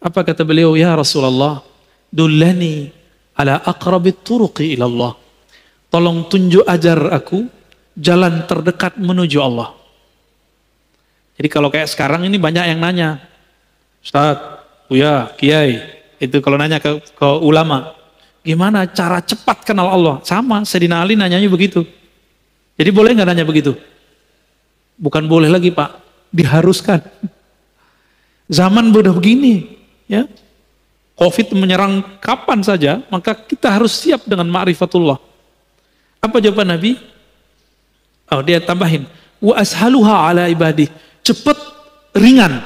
Apa kata beliau? Ya Rasulullah, dullani ala aqrabit turuqi ilallah. Tolong tunjuk ajar aku jalan terdekat menuju Allah. Jadi kalau kayak sekarang ini banyak yang nanya, Ustaz, Buya, Kiai, itu kalau nanya ke ulama, gimana cara cepat kenal Allah? Sama, Sayyidina Ali nanyanya begitu. Jadi boleh nggak nanya begitu? Bukan boleh lagi Pak, diharuskan. Zaman udah begini, ya. Covid menyerang kapan saja, maka kita harus siap dengan ma'rifatullah. Apa jawaban Nabi? Oh, dia tambahin, wa ashaluha ala ibadih. Cepet, ringan.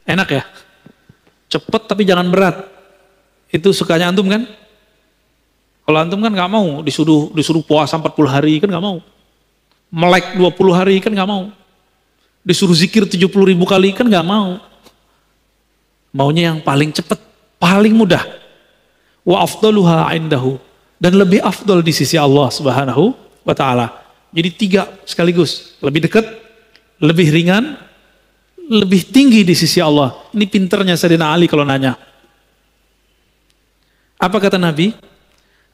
Enak ya? Cepet tapi jangan berat. Itu sukanya antum kan? Kalau antum kan nggak mau disuruh puasa 40 hari kan nggak mau. Melek 20 hari kan nggak mau. Disuruh zikir 70.000 kali kan nggak mau. Maunya yang paling cepet, paling mudah. Wa afdaluha indahu, dan lebih afdal di sisi Allah Subhanahu wa taala. Jadi 3 sekaligus, lebih dekat, lebih ringan, lebih tinggi di sisi Allah. Ini pinternya Sayyidina Ali kalau nanya. Apa kata Nabi?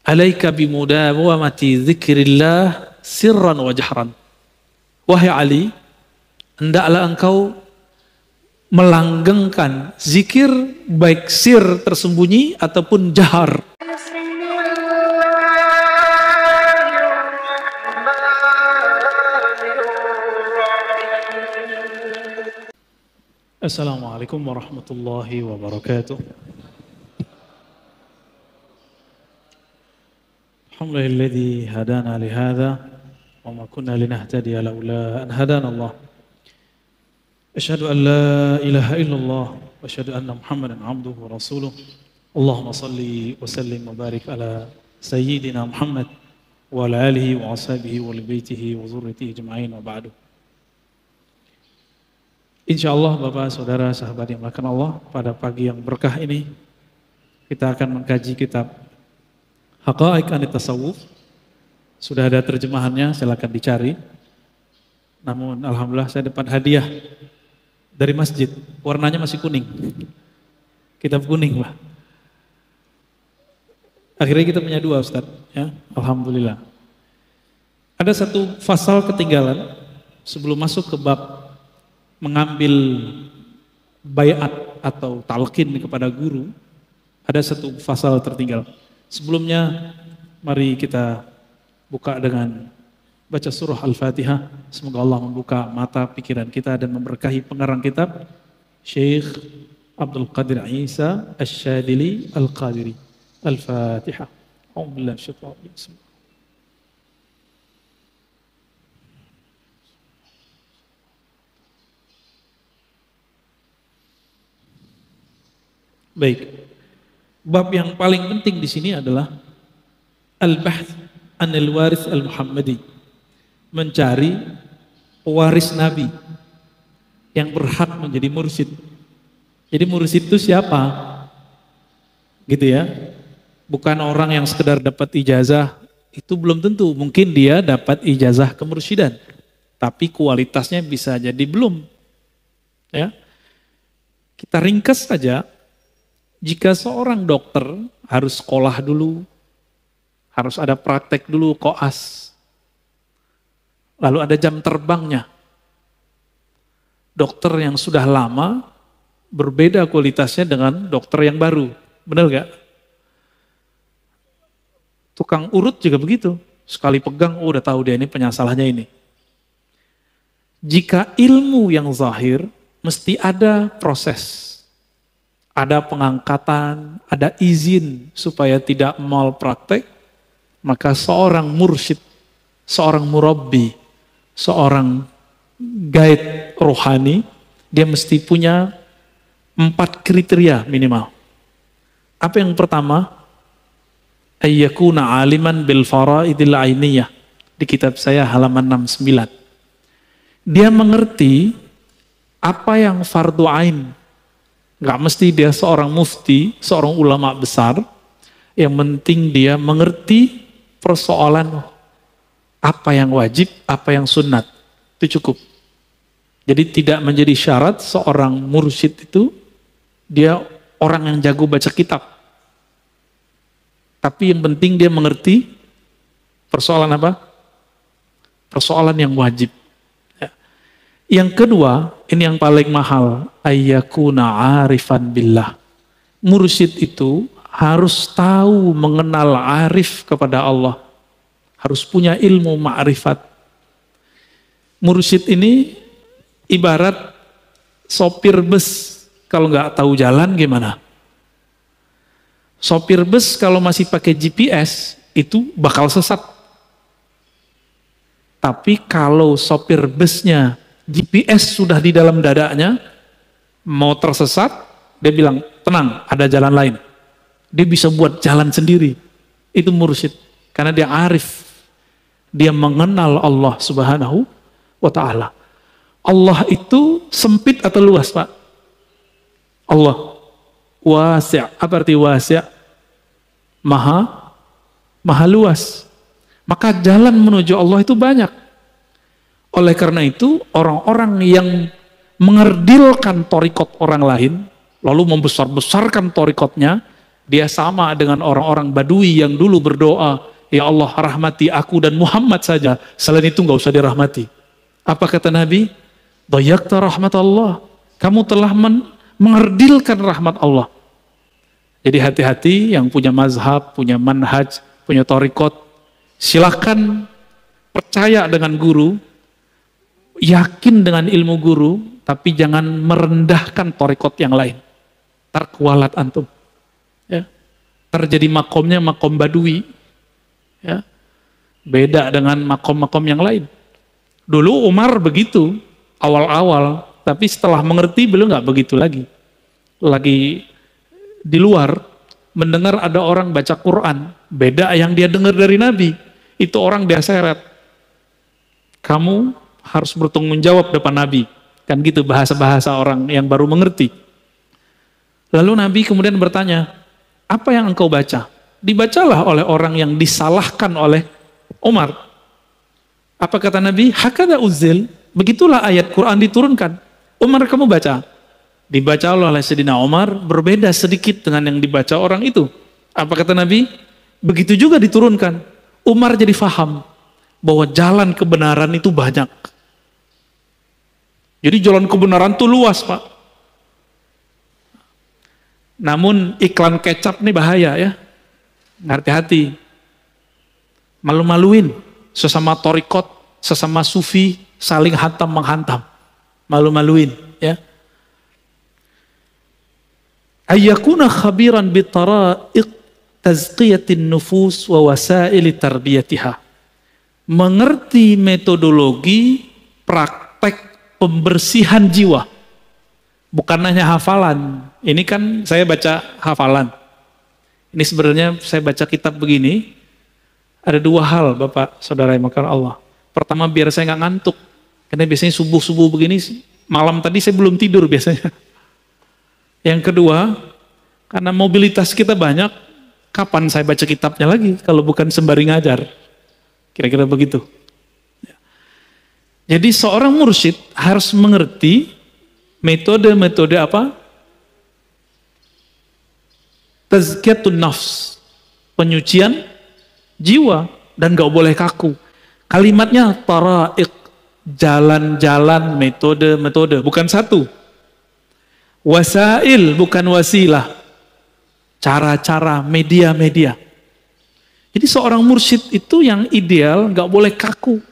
Alaika bimudawamati dzikrillah sirran wa jahran. Wahai Ali, hendaklah engkau melanggengkan zikir baik sir tersembunyi ataupun jahar. Assalamualaikum warahmatullahi wabarakatuh. Alhamdulilladzi hadana li hadza wa ma kunna linahtadiya laula an hadana Allah. Asyhadu an la ilaha illallah wa asyhadu anna Muhammadan abduhu wa rasuluh. Allahumma salli wa sallim wa barik ala sayyidina Muhammad wa ala alihi wa ashabihi wa li baitihi wa dzurriyyatihi ajma'in wa ba'du. Insyaallah Bapak, Saudara, sahabat yang dimuliakan Allah, pada pagi yang berkah ini kita akan mengkaji kitab Haqa'iq Anit Tasawuf. Sudah ada terjemahannya, silakan dicari. Namun alhamdulillah saya dapat hadiah dari masjid, warnanya masih kuning. Kitab kuning lah. Akhirnya kita punya 2 Ustaz, ya. Alhamdulillah. Ada satu pasal ketinggalan sebelum masuk ke bab mengambil bayat atau talqin kepada guru. Ada satu pasal tertinggal. Sebelumnya mari kita buka dengan baca surah Al-Fatihah. Semoga Allah membuka mata pikiran kita dan memberkahi pengarang kitab, Syekh Abdul Qadir Isa Asy-Syadili Al-Qadiri. Al-Fatihah. A'udzubillahi minasyaitonir rajim. Baik. Bab yang paling penting di sini adalah al-bahth anil waris al-Muhammadi. Mencari pewaris Nabi yang berhak menjadi mursyid. Jadi mursyid itu siapa? Gitu ya. Bukan orang yang sekedar dapat ijazah, itu belum tentu. Mungkin dia dapat ijazah kemursyidhan, tapi kualitasnya bisa jadi belum. Ya. Kita ringkas saja. Jika seorang dokter harus sekolah dulu, harus ada praktek dulu, koas. Lalu ada jam terbangnya. Dokter yang sudah lama berbeda kualitasnya dengan dokter yang baru. Benar gak? Tukang urut juga begitu. Sekali pegang, udah tahu dia ini penyasalahnya ini. Jika ilmu yang zahir, mesti ada proses. Ada pengangkatan, ada izin supaya tidak malpraktek, maka seorang mursyid, seorang murabbi, seorang guide rohani, dia mesti punya 4 kriteria minimal. Apa yang pertama? Ayyakuna aliman bil faraidil ainiyah. Di kitab saya halaman 69. Dia mengerti apa yang fardu ain. Gak mesti dia seorang mufti, seorang ulama besar. Yang penting dia mengerti persoalan apa yang wajib, apa yang sunnat. Itu cukup. Jadi tidak menjadi syarat seorang mursyid itu dia orang yang jago baca kitab. Tapi yang penting dia mengerti persoalan apa? Persoalan yang wajib. Ya. Yang kedua, ini yang paling mahal, ayyakuna arifan billah. Mursyid itu harus tahu mengenal arif kepada Allah. Harus punya ilmu ma'rifat. Mursyid ini ibarat sopir bus, kalau nggak tahu jalan gimana? Sopir bus kalau masih pakai GPS itu bakal sesat. Tapi kalau sopir busnya GPS sudah di dalam dadanya, mau tersesat, dia bilang, tenang, ada jalan lain. Dia bisa buat jalan sendiri. Itu mursyid. Karena dia arif. Dia mengenal Allah Subhanahu wa ta'ala. Allah itu sempit atau luas, Pak? Allah wasi'. Apa arti wasi'? Maha luas. Maka jalan menuju Allah itu banyak. Oleh karena itu, orang-orang yang mengerdilkan torikot orang lain, lalu membesar-besarkan torikotnya, dia sama dengan orang-orang Badui yang dulu berdoa, ya Allah rahmati aku dan Muhammad saja, selain itu nggak usah dirahmati. Apa kata Nabi? Dayakta rahmat Allah. Kamu telah mengerdilkan rahmat Allah. Jadi hati-hati yang punya mazhab, punya manhaj, punya torikot, silahkan percaya dengan guru, yakin dengan ilmu guru, tapi jangan merendahkan torikot yang lain. Ntar kualat antum. Ya. Ntar jadi makomnya makom Badui. Ya. Beda dengan makom-makom yang lain. Dulu Umar begitu, awal-awal, tapi setelah mengerti beliau nggak begitu lagi. Lagi di luar, mendengar ada orang baca Quran, beda yang dia dengar dari Nabi, itu orang dia seret. Kamu harus bertanggung jawab depan Nabi. Kan gitu bahasa-bahasa orang yang baru mengerti. Lalu Nabi kemudian bertanya, apa yang engkau baca? Dibacalah oleh orang yang disalahkan oleh Umar. Apa kata Nabi? Hakada uzil, begitulah ayat Quran diturunkan. Umar, kamu baca. Dibaca oleh Sayyidina Umar berbeda sedikit dengan yang dibaca orang itu. Apa kata Nabi? Begitu juga diturunkan. Umar jadi faham bahwa jalan kebenaran itu banyak. Jadi jalan kebenaran itu luas, Pak. Namun iklan kecap nih bahaya ya. Hati-hati. Malu-maluin. Sesama torikot, sesama sufi, saling hantam menghantam. Malu-maluin ya. Ayyakuna khabiran bitara'iq tazqiyatin nufus wa wasaili tarbiyatiha. Mengerti metodologi praktek pembersihan jiwa. Bukan hanya hafalan. Ini kan saya baca hafalan. Ini sebenarnya saya baca kitab begini. Ada dua hal Bapak, Saudara yang makan Allah. Pertama biar saya nggak ngantuk. Karena biasanya subuh-subuh begini, malam tadi saya belum tidur biasanya. Yang kedua, karena mobilitas kita banyak, kapan saya baca kitabnya lagi kalau bukan sembari ngajar? Kira-kira begitu. Jadi seorang mursyid harus mengerti metode-metode apa? Tazkiyatun nafs, penyucian jiwa, dan gak boleh kaku. Kalimatnya tara'iq, jalan-jalan, metode-metode, bukan satu. Wasail bukan wasilah, cara-cara, media-media. Jadi seorang mursyid itu yang ideal gak boleh kaku.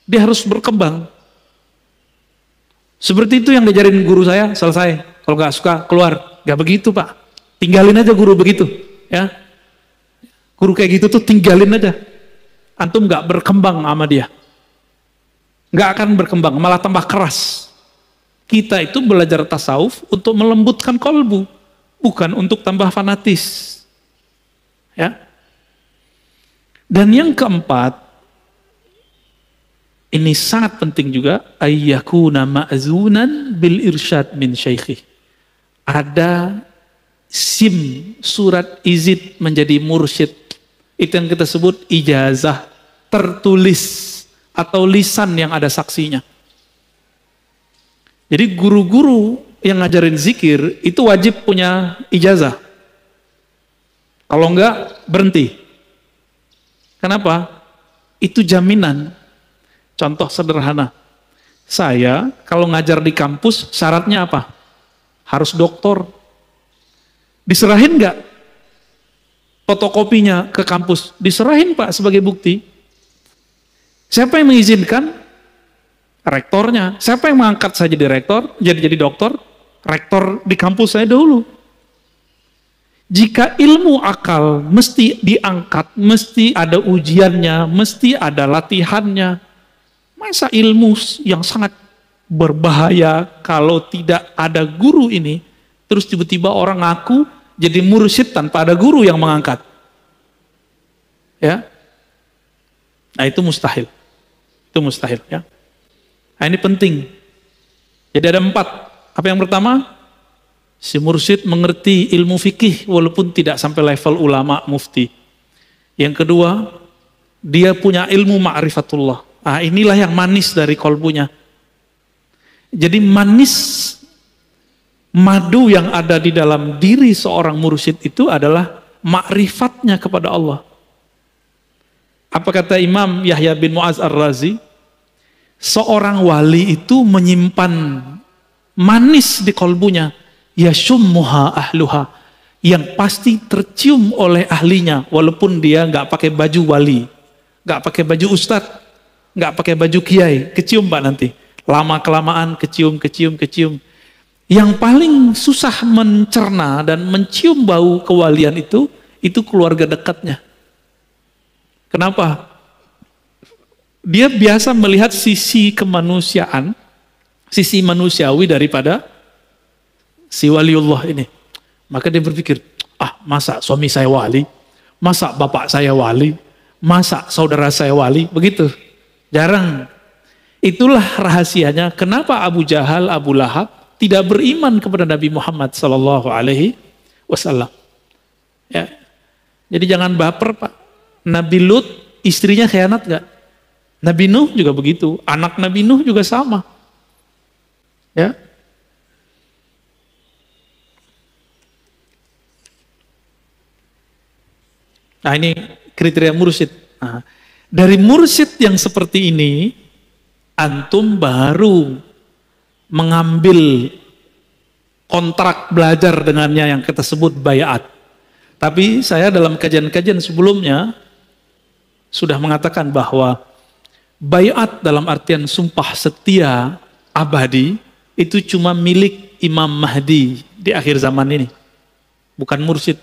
Dia harus berkembang. Seperti itu yang diajarin guru saya, selesai. Kalau gak suka keluar, gak begitu Pak. Tinggalin aja guru begitu, ya. Guru kayak gitu tuh tinggalin aja. Antum gak berkembang sama dia. Gak akan berkembang, malah tambah keras. Kita itu belajar tasawuf untuk melembutkan kolbu, bukan untuk tambah fanatis. Ya. Dan yang keempat, ini sangat penting juga, ayyakuna ma'zunan bil irsyad min syaikhi. Ada SIM, surat izin menjadi mursyid. Itu yang kita sebut ijazah tertulis atau lisan yang ada saksinya. Jadi guru-guru yang ngajarin zikir itu wajib punya ijazah. Kalau enggak, berhenti. Kenapa? Itu jaminan. Contoh sederhana. Saya kalau ngajar di kampus syaratnya apa? Harus doktor. Diserahin enggak fotokopinya ke kampus? Diserahin Pak sebagai bukti. Siapa yang mengizinkan? Rektornya. Siapa yang mengangkat saya jadi rektor? Jadi dokter? Rektor di kampus saya dulu. Jika ilmu akal mesti diangkat, mesti ada ujiannya, mesti ada latihannya. Masa ilmu yang sangat berbahaya kalau tidak ada guru ini, terus tiba-tiba orang ngaku jadi mursyid tanpa ada guru yang mengangkat. Ya. Nah, itu mustahil. Itu mustahil, ya. Nah, ini penting. Jadi ada 4. Apa yang pertama? Si mursyid mengerti ilmu fikih walaupun tidak sampai level ulama mufti. Yang kedua, dia punya ilmu ma'rifatullah. Nah, inilah yang manis dari kolbunya. Jadi manis madu yang ada di dalam diri seorang mursyid itu adalah ma'rifatnya kepada Allah. Apa kata Imam Yahya bin Mu'az Ar-Razi? Seorang wali itu menyimpan manis di kolbunya, yashummuha ahluha, yang pasti tercium oleh ahlinya, walaupun dia nggak pakai baju wali, nggak pakai baju ustadz, nggak pakai baju kiai, kecium Pak nanti. Lama kelamaan kecium. Yang paling susah mencerna dan mencium bau kewalian itu keluarga dekatnya. Kenapa? Dia biasa melihat sisi kemanusiaan, sisi manusiawi daripada si waliullah ini. Maka dia berpikir, masa suami saya wali? Masa bapak saya wali? Masa saudara saya wali? Begitu. Jarang. Itulah rahasianya kenapa Abu Jahal, Abu Lahab tidak beriman kepada Nabi Muhammad SAW. Ya. Jadi jangan baper Pak. Nabi Lut istrinya khianat gak? Nabi Nuh juga begitu, anak Nabi Nuh juga sama. Ya. Nah, ini kriteria mursyid. Nah, dari mursyid yang seperti ini, antum baru mengambil kontrak belajar dengannya yang kita sebut bayat. Tapi saya dalam kajian-kajian sebelumnya sudah mengatakan bahwa bayat dalam artian sumpah setia abadi itu cuma milik Imam Mahdi di akhir zaman ini, bukan mursyid.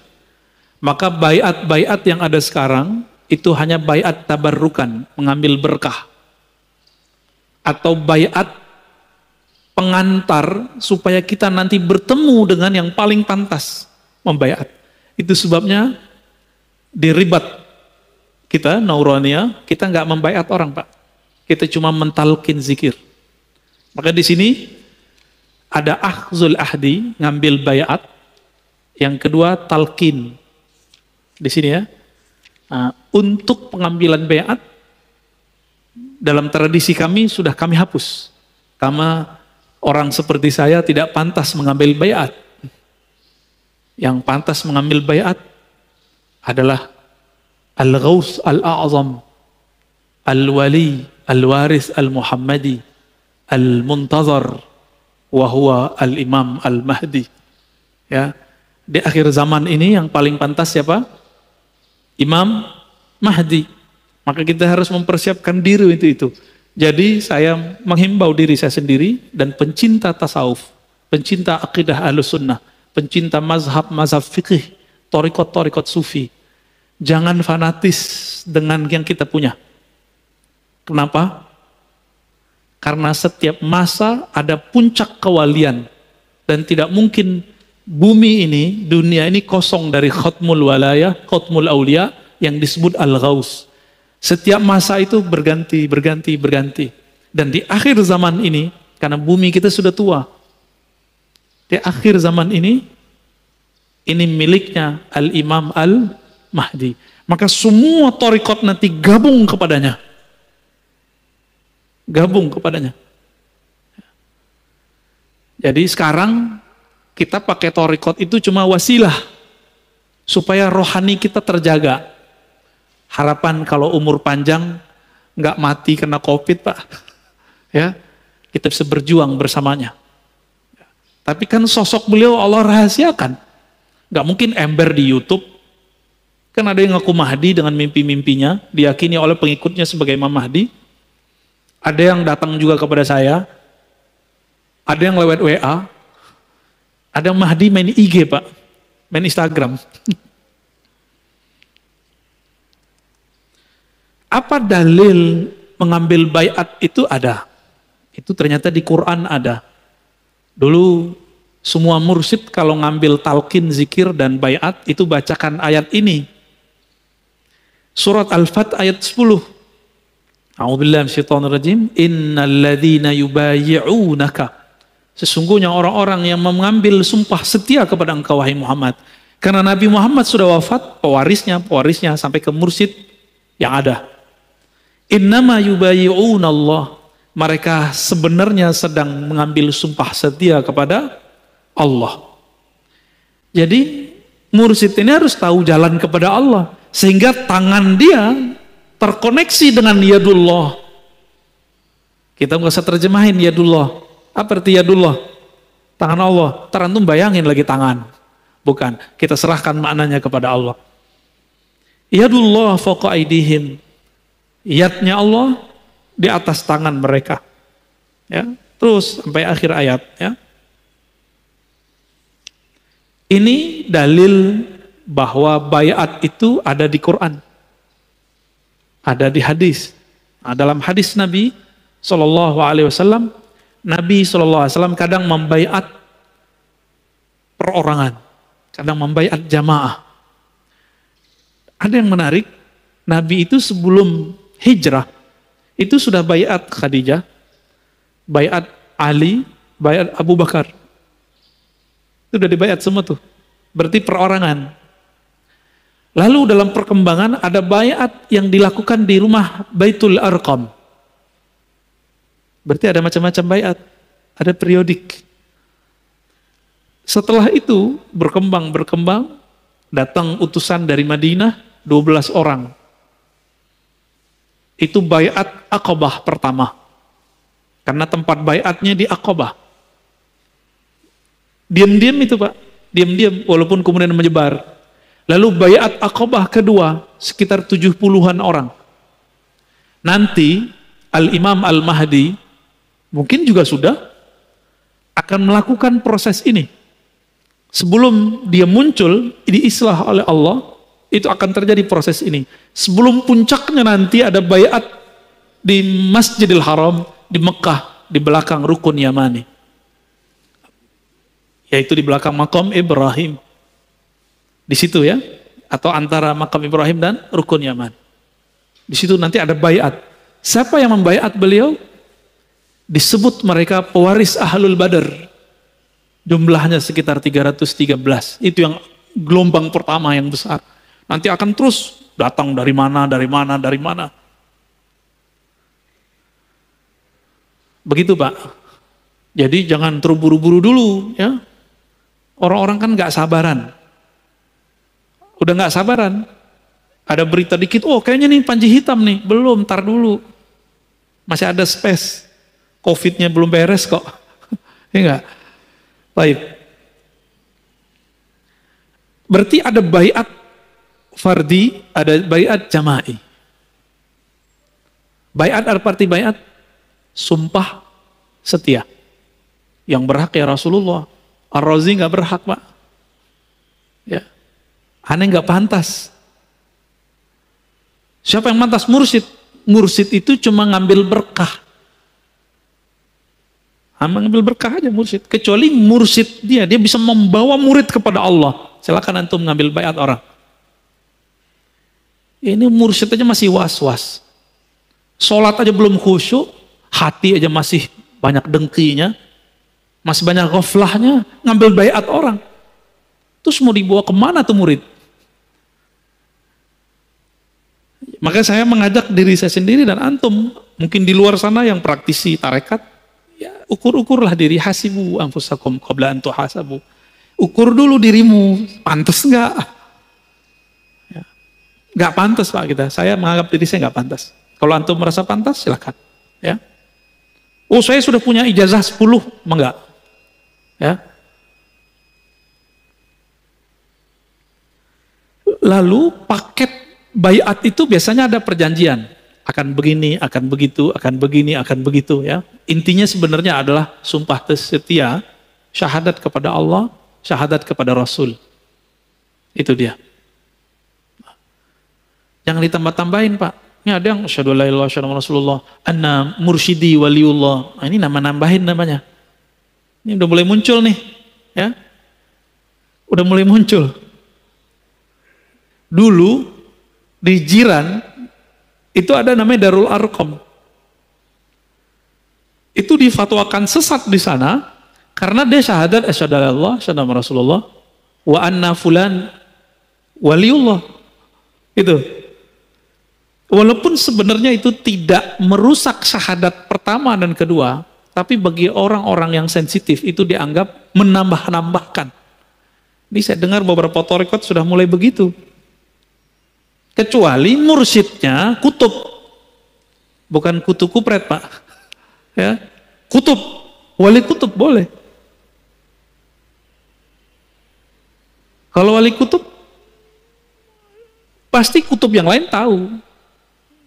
Maka bayat-bayat yang ada sekarang itu hanya bayat tabarrukan, mengambil berkah, atau bayat pengantar supaya kita nanti bertemu dengan yang paling pantas membayat. Itu sebabnya di ribat kita Nauraniyah, kita nggak membayat orang Pak. Kita cuma mentalkin zikir. Maka di sini ada akhzul ahdi, ngambil bayat. Yang kedua talqin. Di sini ya. Nah, untuk pengambilan bayat dalam tradisi kami sudah kami hapus. Karena orang seperti saya tidak pantas mengambil bayat. Yang pantas mengambil bayat adalah Al-Ghaus Al-A'zam, Al-Wali Al-Waris Al-Muhammadi, Al-Muntazar, wa huwa Al-Imam Al-Mahdi. Ya, di akhir zaman ini yang paling pantas siapa? Imam Mahdi. Maka kita harus mempersiapkan diri itu. Jadi saya menghimbau diri saya sendiri dan pencinta tasawuf, pencinta akidah Ahlussunnah, pencinta mazhab fikih, torikot sufi. Jangan fanatis dengan yang kita punya. Kenapa? Karena setiap masa ada puncak kewalian. Dan tidak mungkin bumi ini, dunia ini kosong dari khutmul walayah, khutmul awliya yang disebut al-ghaus. Setiap masa itu berganti. Dan di akhir zaman ini, karena bumi kita sudah tua, di akhir zaman ini miliknya Al-Imam Al-Mahdi. Maka semua torikot nanti gabung kepadanya. Jadi sekarang kita pakai thariqat itu cuma wasilah supaya rohani kita terjaga. Harapan kalau umur panjang nggak mati kena COVID, Pak. Ya, kita bisa berjuang bersamanya. Tapi kan sosok beliau Allah rahasiakan. Nggak mungkin ember di YouTube. Kan ada yang ngaku Mahdi dengan mimpi-mimpinya, diyakini oleh pengikutnya sebagai Imam Mahdi. Ada yang datang juga kepada saya. Ada yang lewat WA. Ada yang Mahdi main IG, Pak. Main Instagram. Apa dalil mengambil baiat itu ada? Itu ternyata di Quran ada. Dulu semua mursyid kalau ngambil talqin, zikir, dan baiat itu bacakan ayat ini. Surat Al-Fat ayat 10. A'udzubillahi minasyaitonirrajim. Innal ladzina yubayyi'unaka. Sesungguhnya orang-orang yang mengambil sumpah setia kepada engkau wahai Muhammad. Karena Nabi Muhammad sudah wafat, pewarisnya sampai ke mursyid yang ada. Innama yubayyi'una Allah. Mereka sebenarnya sedang mengambil sumpah setia kepada Allah. Jadi mursyid ini harus tahu jalan kepada Allah. Sehingga tangan dia terkoneksi dengan yadullah. Kita nggak usah terjemahin yadullah. Apa arti yadullah? Tangan Allah. Terantum bayangin lagi tangan. Bukan. Kita serahkan maknanya kepada Allah. Yadullah fawqa aydihim. Yadnya Allah di atas tangan mereka. Ya, terus sampai akhir ayat. Ya. Ini dalil bahwa baiat itu ada di Quran, ada di hadis. Nah, dalam hadis Nabi SAW, Nabi SAW kadang membaiat perorangan, kadang membaiat jamaah. Ada yang menarik, Nabi itu sebelum hijrah itu sudah baiat Khadijah, baiat Ali, baiat Abu Bakar. Itu sudah dibaiat semua tuh. Berarti perorangan. Lalu dalam perkembangan ada baiat yang dilakukan di rumah Baitul Arqam. Berarti ada macam-macam baiat, ada periodik. Setelah itu berkembang, datang utusan dari Madinah 12 orang. Itu baiat Aqabah pertama. Karena tempat baiatnya di Aqabah. Diam-diam itu, Pak. Diam-diam walaupun kemudian menyebar. Lalu baiat Aqabah kedua sekitar 70-an orang. Nanti Al-Imam Al-Mahdi mungkin juga sudah akan melakukan proses ini. Sebelum dia muncul diislah oleh Allah, itu akan terjadi proses ini. Sebelum puncaknya nanti ada baiat di Masjidil Haram di Mekah di belakang Rukun Yamani. Yaitu di belakang Maqam Ibrahim. Di situ ya, atau antara Maqam Ibrahim dan Rukun Yaman. Di situ nanti ada baiat. Siapa yang membaiat beliau? Disebut mereka pewaris Ahlul Badar. Jumlahnya sekitar 313. Itu yang gelombang pertama yang besar. Nanti akan terus datang dari mana. Begitu, Pak. Jadi jangan terburu-buru dulu ya. Orang-orang kan nggak sabaran. Udah nggak sabaran. Ada berita dikit, oh kayaknya nih Panji Hitam nih. Belum, tar dulu. Masih ada space. Covid-nya belum beres kok. Ya enggak? Baik. Berarti ada baiat fardi, ada baiat jama'i. Baiat arti baiat? Sumpah setia. Yang berhak ya Rasulullah. Ar-Razi nggak berhak, Pak. Ya. Aneh nggak pantas. Siapa yang pantas? Mursyid. Mursyid itu cuma ngambil berkah. Ngambil berkah aja mursyid. Kecuali mursyid dia bisa membawa murid kepada Allah. Silakan antum ngambil baiat orang. Ini mursyid aja masih was-was. Sholat aja belum khusyuk, hati aja masih banyak dengkinya, masih banyak ghaflahnya, ngambil baiat orang. Terus mau dibawa kemana tuh murid? Maka saya mengajak diri saya sendiri dan antum, mungkin di luar sana yang praktisi tarekat, ya Ukur-ukurlah diri, hasibu anfusakum qabla an tuhasabu. Ukur dulu dirimu, pantas nggak? Ya. Nggak pantas Pak kita. Saya menganggap diri saya nggak pantas. Kalau antum merasa pantas, silakan. Ya. Oh saya sudah punya ijazah 10, enggak. Ya. Lalu paket baiat itu biasanya ada perjanjian. Akan begini, akan begitu, akan begini, akan begitu. Ya. Intinya sebenarnya adalah sumpah setia, syahadat kepada Allah, syahadat kepada Rasul. Itu dia. Jangan ditambah-tambahin Pak. Ini ada yang asyhadu alla ilaha illallah Rasulullah, anna mursyidi waliullah. Nah, ini nambahin namanya. Ini udah mulai muncul nih, ya. Udah mulai muncul. Dulu di Jiran itu ada namanya Darul Arqam. Itu difatwakan sesat di sana karena dia syahadat asyhadu alla ilaha illallah Rasulullah wa anna fulan waliullah. Itu. Walaupun sebenarnya itu tidak merusak syahadat pertama dan kedua, tapi bagi orang-orang yang sensitif itu dianggap menambah-nambahkan. Ini saya dengar beberapa thariqat sudah mulai begitu. Kecuali mursyidnya kutub. Bukan kutu kupret Pak. Ya, kutub. Wali kutub boleh. Kalau wali kutub, pasti kutub yang lain tahu.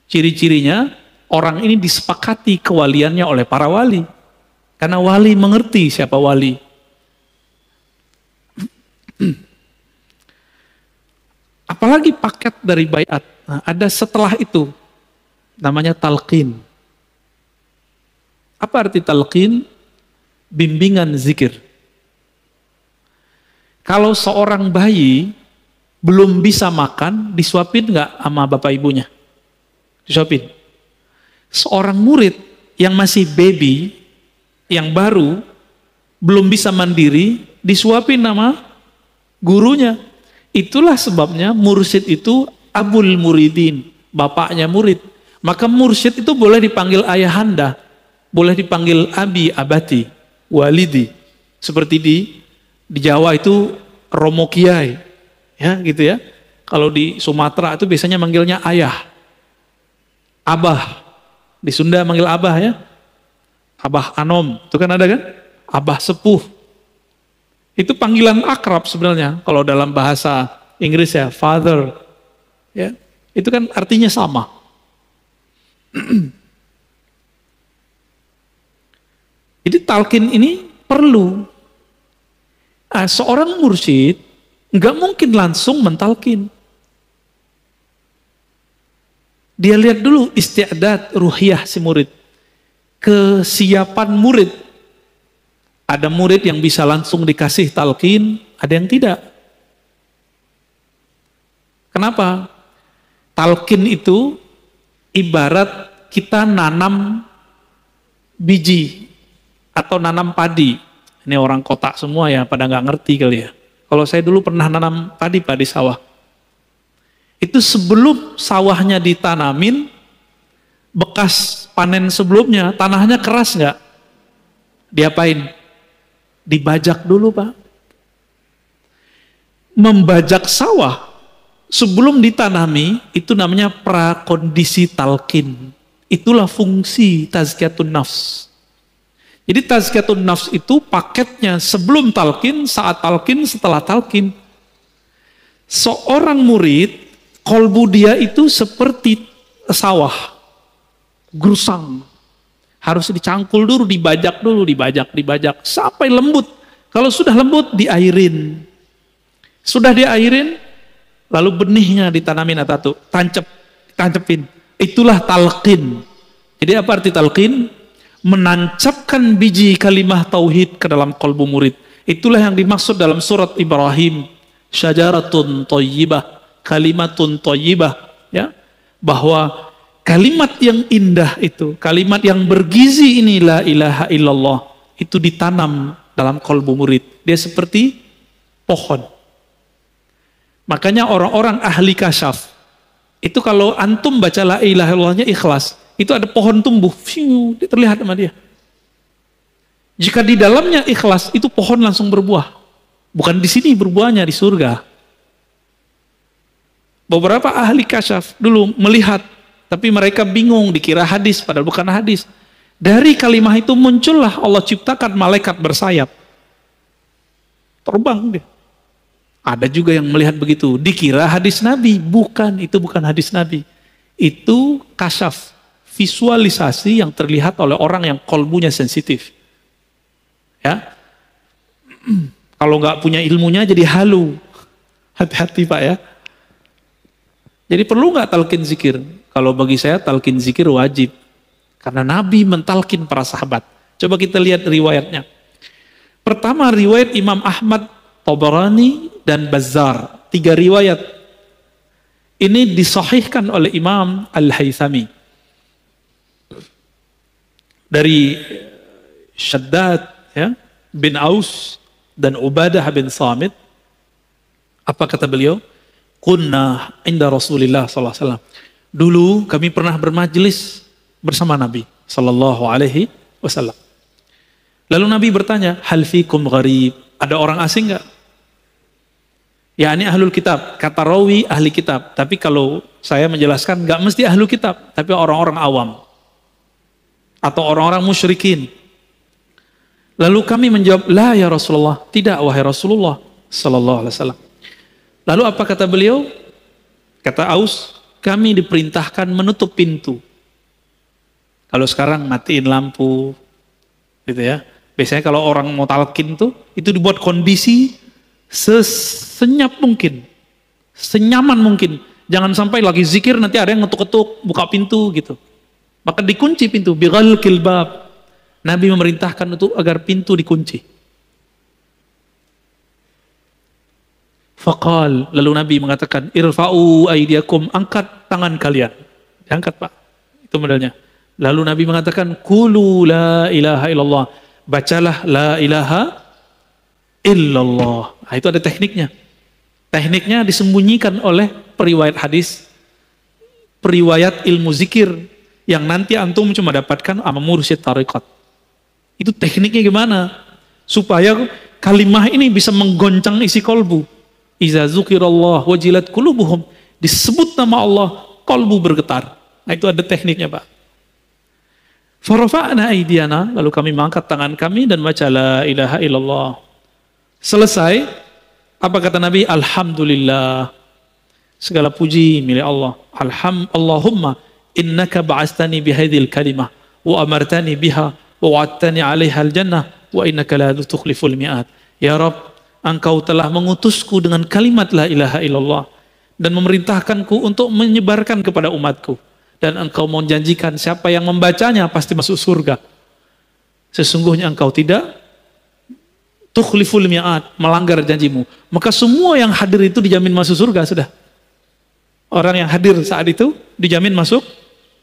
Ciri-cirinya orang ini disepakati kewaliannya oleh para wali. Karena wali mengerti siapa wali. Apalagi paket dari baiat. Nah, ada setelah itu. Namanya talqin. Apa arti talqin? Bimbingan zikir. Kalau seorang bayi belum bisa makan, disuapin nggak sama bapak ibunya? Disuapin. Seorang murid yang masih baby, yang baru, belum bisa mandiri, disuapin nama gurunya. Itulah sebabnya mursyid itu abul muridin, bapaknya murid. Maka mursyid itu boleh dipanggil ayahanda, boleh dipanggil abi, abati, walidi. Seperti di Jawa itu romo kiai, ya gitu ya. Kalau di Sumatera itu biasanya manggilnya ayah. Abah, di Sunda manggil abah ya, abah anom, itu kan ada kan, abah sepuh, itu panggilan akrab sebenarnya, kalau dalam bahasa Inggris ya, father, ya, itu kan artinya sama. Jadi talqin ini perlu, seorang mursyid nggak mungkin langsung mentalkin. Dia lihat dulu istiadat ruhiyah si murid. Kesiapan murid. Ada murid yang bisa langsung dikasih talqin, ada yang tidak. Kenapa? Talqin itu ibarat kita nanam biji atau nanam padi. Ini orang kota semua ya, pada nggak ngerti kali ya. Kalau saya dulu pernah nanam padi sawah. Itu sebelum sawahnya ditanamin, bekas panen sebelumnya, tanahnya keras nggak? Diapain? Dibajak dulu Pak. Membajak sawah sebelum ditanami, itu namanya prakondisi talqin. Itulah fungsi tazkiyatun nafs. Jadi tazkiyatun nafs itu paketnya sebelum talqin, saat talqin, setelah talqin. Seorang murid, kolbu dia itu seperti sawah, gersang. Harus dicangkul dulu, dibajak dulu, dibajak, sampai lembut. Kalau sudah lembut, diairin. Sudah diairin, lalu benihnya ditanamin atau tancepin. Itulah talqin. Jadi apa arti talqin? Menancapkan biji kalimah tauhid ke dalam kolbu murid. Itulah yang dimaksud dalam surat Ibrahim. Syajaratun thayyibah. Kalimatun thayyibah, ya, bahwa kalimat yang indah itu, kalimat yang bergizi ini la ilaha illallah, itu ditanam dalam kolbu murid. Dia seperti pohon. Makanya orang-orang ahli kasyaf itu kalau antum baca la ilaha illallahnya ikhlas, itu ada pohon tumbuh, terlihat sama dia. Jika di dalamnya ikhlas, itu pohon langsung berbuah. Bukan di sini berbuahnya, di surga. Beberapa ahli kasyaf dulu melihat, tapi mereka bingung, dikira hadis, padahal bukan hadis. Dari kalimat itu muncullah Allah ciptakan malaikat bersayap. Terbang dia. Ada juga yang melihat begitu, dikira hadis Nabi. Bukan, itu bukan hadis Nabi. Itu kasyaf, visualisasi yang terlihat oleh orang yang kolbunya sensitif. Ya, kalau nggak punya ilmunya jadi halu. Hati-hati Pak ya. Jadi perlu nggak talqin zikir? Kalau bagi saya talqin zikir wajib. Karena Nabi mentalkin para sahabat. Coba kita lihat riwayatnya. Pertama riwayat Imam Ahmad, Tabarani, dan Bazzar. 3 riwayat. Ini disahihkan oleh Imam Al-Haythami. Dari Shaddad ya, bin Aus dan Ubadah bin Samit. Apa kata beliau? Kunna inda Rasulillah sallallahu alaihi wasallam. Dulu kami pernah bermajlis bersama Nabi sallallahu alaihi wasallam. Lalu Nabi bertanya, hal fikum gharib? Ada orang asing enggak? Ya, ini ahlul kitab. Kata rawi ahli kitab. Tapi kalau saya menjelaskan enggak mesti ahlul kitab, tapi orang-orang awam atau orang-orang musyrikin. Lalu kami menjawab, la ya Rasulullah. Tidak wahai Rasulullah sallallahu alaihi wasallam. Lalu apa kata beliau? Kata Aus, kami diperintahkan menutup pintu. Kalau sekarang matiin lampu, gitu ya. Biasanya kalau orang mau talqin tuh, itu dibuat kondisi sesenyap mungkin, senyaman mungkin. Jangan sampai lagi zikir nanti ada yang ngetuk-ketuk, buka pintu gitu. Maka dikunci pintu, bighalqil bab. Nabi memerintahkan untuk agar pintu dikunci. Faqal, lalu Nabi mengatakan, irfa'u aydiyakum, angkat tangan kalian. Diangkat Pak, itu modelnya. Lalu Nabi mengatakan, qulu la ilaha illallah, bacalah la ilaha illallah. Nah, itu ada tekniknya. Tekniknya disembunyikan oleh periwayat hadis, periwayat ilmu zikir, yang nanti antum cuma dapatkan sama mursyid tariqat. Itu tekniknya gimana? Supaya kalimah ini bisa menggoncang isi kolbu. Iza zukirallah wajilat qulubuhum, disebut nama Allah, kolbu bergetar. Nah, itu ada tekniknya Pak. Farafa'na aydiyana, lalu kami mengangkat tangan kami dan baca la ilaha illallah. Selesai, apa kata Nabi? Alhamdulillah, segala puji milik Allah. Allahumma innaka ba'astani bihadhil kalimah wa amartani biha wa wa'adtani 'alaiha al-jannah wa innaka la tukhliful mi'ad. Ya Rabb, Engkau telah mengutusku dengan kalimat la ilaha illallah dan memerintahkanku untuk menyebarkan kepada umatku, dan engkau menjanjikan siapa yang membacanya pasti masuk surga. Sesungguhnya engkau tidak tukhliful mi'ad, melanggar janjimu. Maka semua yang hadir itu dijamin masuk surga sudah. Orang yang hadir saat itu dijamin masuk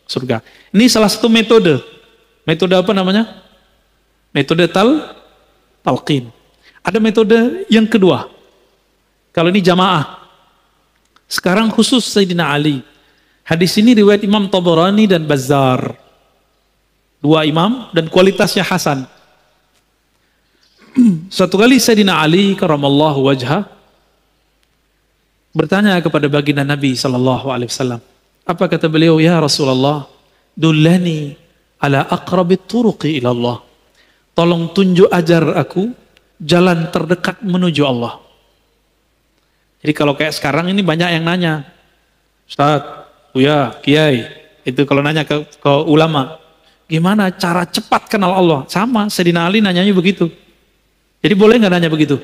surga. Ini salah satu metode. Metode apa namanya? Metode talqin. Ada metode yang kedua. Kalau ini jamaah. Sekarang khusus Sayyidina Ali. Hadis ini riwayat Imam Tabarani dan Bazzar. 2 imam dan kualitasnya hasan. Suatu kali Sayyidina Ali karramallahu wajhah bertanya kepada baginda Nabi sallallahu alaihi wasallam. Apa kata beliau? Ya Rasulullah, dullani ala aqrabit turuqi ila Allah. Tolong tunjuk ajar aku jalan terdekat menuju Allah. Jadi kalau kayak sekarang ini banyak yang nanya, Ustaz, Buya, Kiai, itu kalau nanya ke ulama, gimana cara cepat kenal Allah? Sama, Sayyidina Ali nanyanya begitu. Jadi boleh nggak nanya begitu?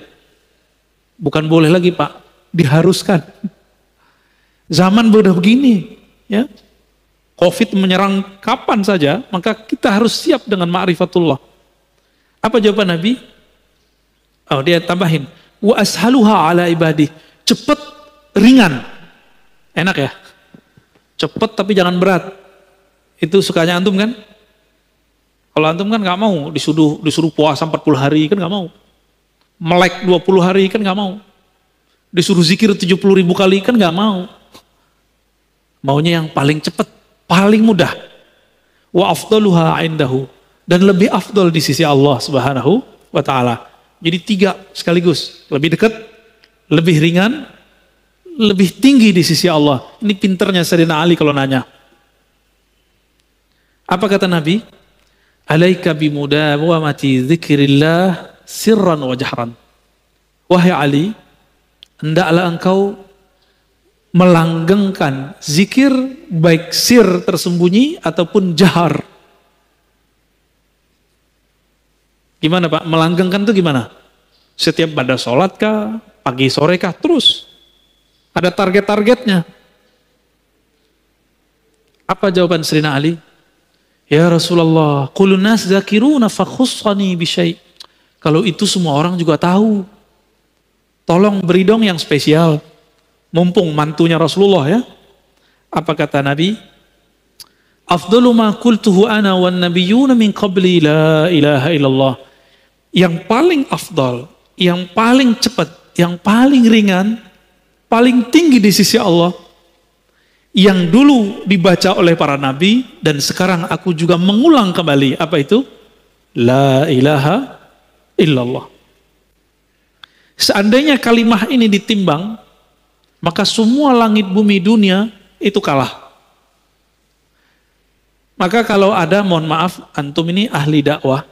Bukan boleh lagi Pak, diharuskan. Zaman udah begini, ya. Covid menyerang kapan saja, maka kita harus siap dengan ma'rifatullah. Apa jawaban Nabi? Oh, dia tambahin, wa ashaluha ala ibadih, cepet, ringan, enak ya, cepet tapi jangan berat. Itu sukanya antum kan? Kalau antum kan nggak mau disuruh puasa 40 hari kan nggak mau, melek 20 hari kan nggak mau, disuruh zikir 70.000 kali kan nggak mau. Maunya yang paling cepet, paling mudah. Wa afdaluha indahu, dan lebih afdol di sisi Allah Subhanahu wa taala. Jadi 3 sekaligus, lebih dekat, lebih ringan, lebih tinggi di sisi Allah. Ini pinternya Sayyidina Ali kalau nanya. Apa kata Nabi? Alaika bimudawamati dzikrillah sirran wa jahran. Wahai Ali, hendaklah engkau melanggengkan zikir baik sir tersembunyi ataupun jahar. Gimana Pak? Melanggengkan itu gimana? Setiap pada sholat kah? Pagi sore kah? Terus. Ada target-targetnya. Apa jawaban Sayyidina Ali? Ya Rasulullah, kulun nas zakiruna fakhussani bisyai. Kalau itu semua orang juga tahu. Tolong beri dong yang spesial. Mumpung mantunya Rasulullah ya. Apa kata Nabi? Afdalu ma qultuhu ana wan nabiyyuna min qabli la ilaha illallah. Yang paling afdal, yang paling cepat, yang paling ringan, paling tinggi di sisi Allah, yang dulu dibaca oleh para nabi dan sekarang aku juga mengulang kembali. Apa itu? La ilaha illallah. Seandainya kalimah ini ditimbang, maka semua langit bumi dunia itu kalah. Maka kalau ada, mohon maaf, antum ini ahli dakwah,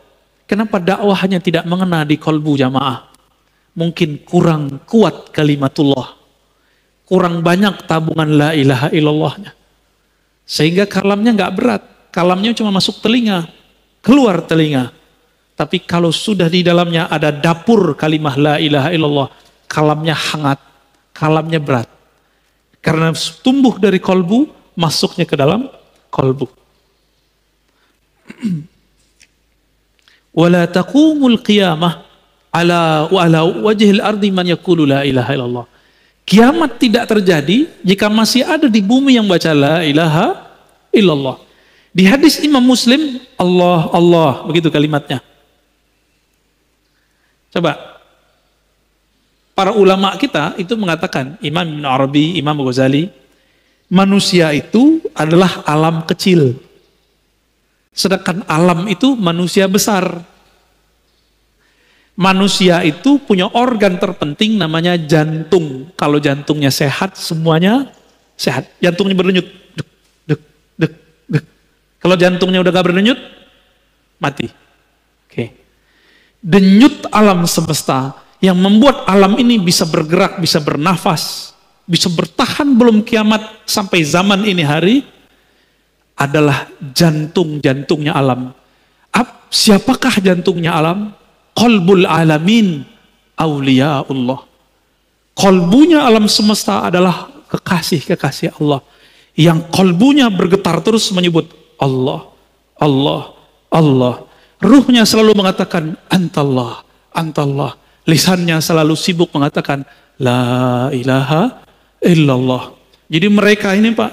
kenapa dakwah hanya tidak mengena di kolbu jamaah? Mungkin kurang kuat kalimatullah, kurang banyak tabungan la ilaha illallahnya, sehingga kalamnya nggak berat, kalamnya cuma masuk telinga, keluar telinga. Tapi kalau sudah di dalamnya ada dapur kalimah la ilaha illallah, kalamnya hangat, kalamnya berat. Karena tumbuh dari kolbu, masuknya ke dalam kolbu. Wala taqumul qiyamah ala wajhil ardi man yaqulu la ilaha illallah. Kiamat tidak terjadi jika masih ada di bumi yang baca la ilaha illallah. Di hadis Imam Muslim, Allah, Allah, begitu kalimatnya. Coba, para ulama kita itu mengatakan, Imam Ibn Arabi, Imam Ghazali, manusia itu adalah alam kecil. Sedangkan alam itu manusia besar. Manusia itu punya organ terpenting namanya jantung. Kalau jantungnya sehat, semuanya sehat. Jantungnya berdenyut. Dek, dek, dek, dek. Kalau jantungnya udah gak berdenyut, mati. Oke. Denyut alam semesta yang membuat alam ini bisa bergerak, bisa bernafas, bisa bertahan belum kiamat sampai zaman ini hari, adalah jantung-jantungnya alam. Siapakah jantungnya alam? Qalbul alamin awliyaullah. Qalbunya alam semesta adalah kekasih-kekasih Allah, yang qalbunya bergetar terus menyebut Allah, Allah, Allah. Ruhnya selalu mengatakan antallah, antallah. Lisannya selalu sibuk mengatakan la ilaha illallah. Jadi mereka ini Pak,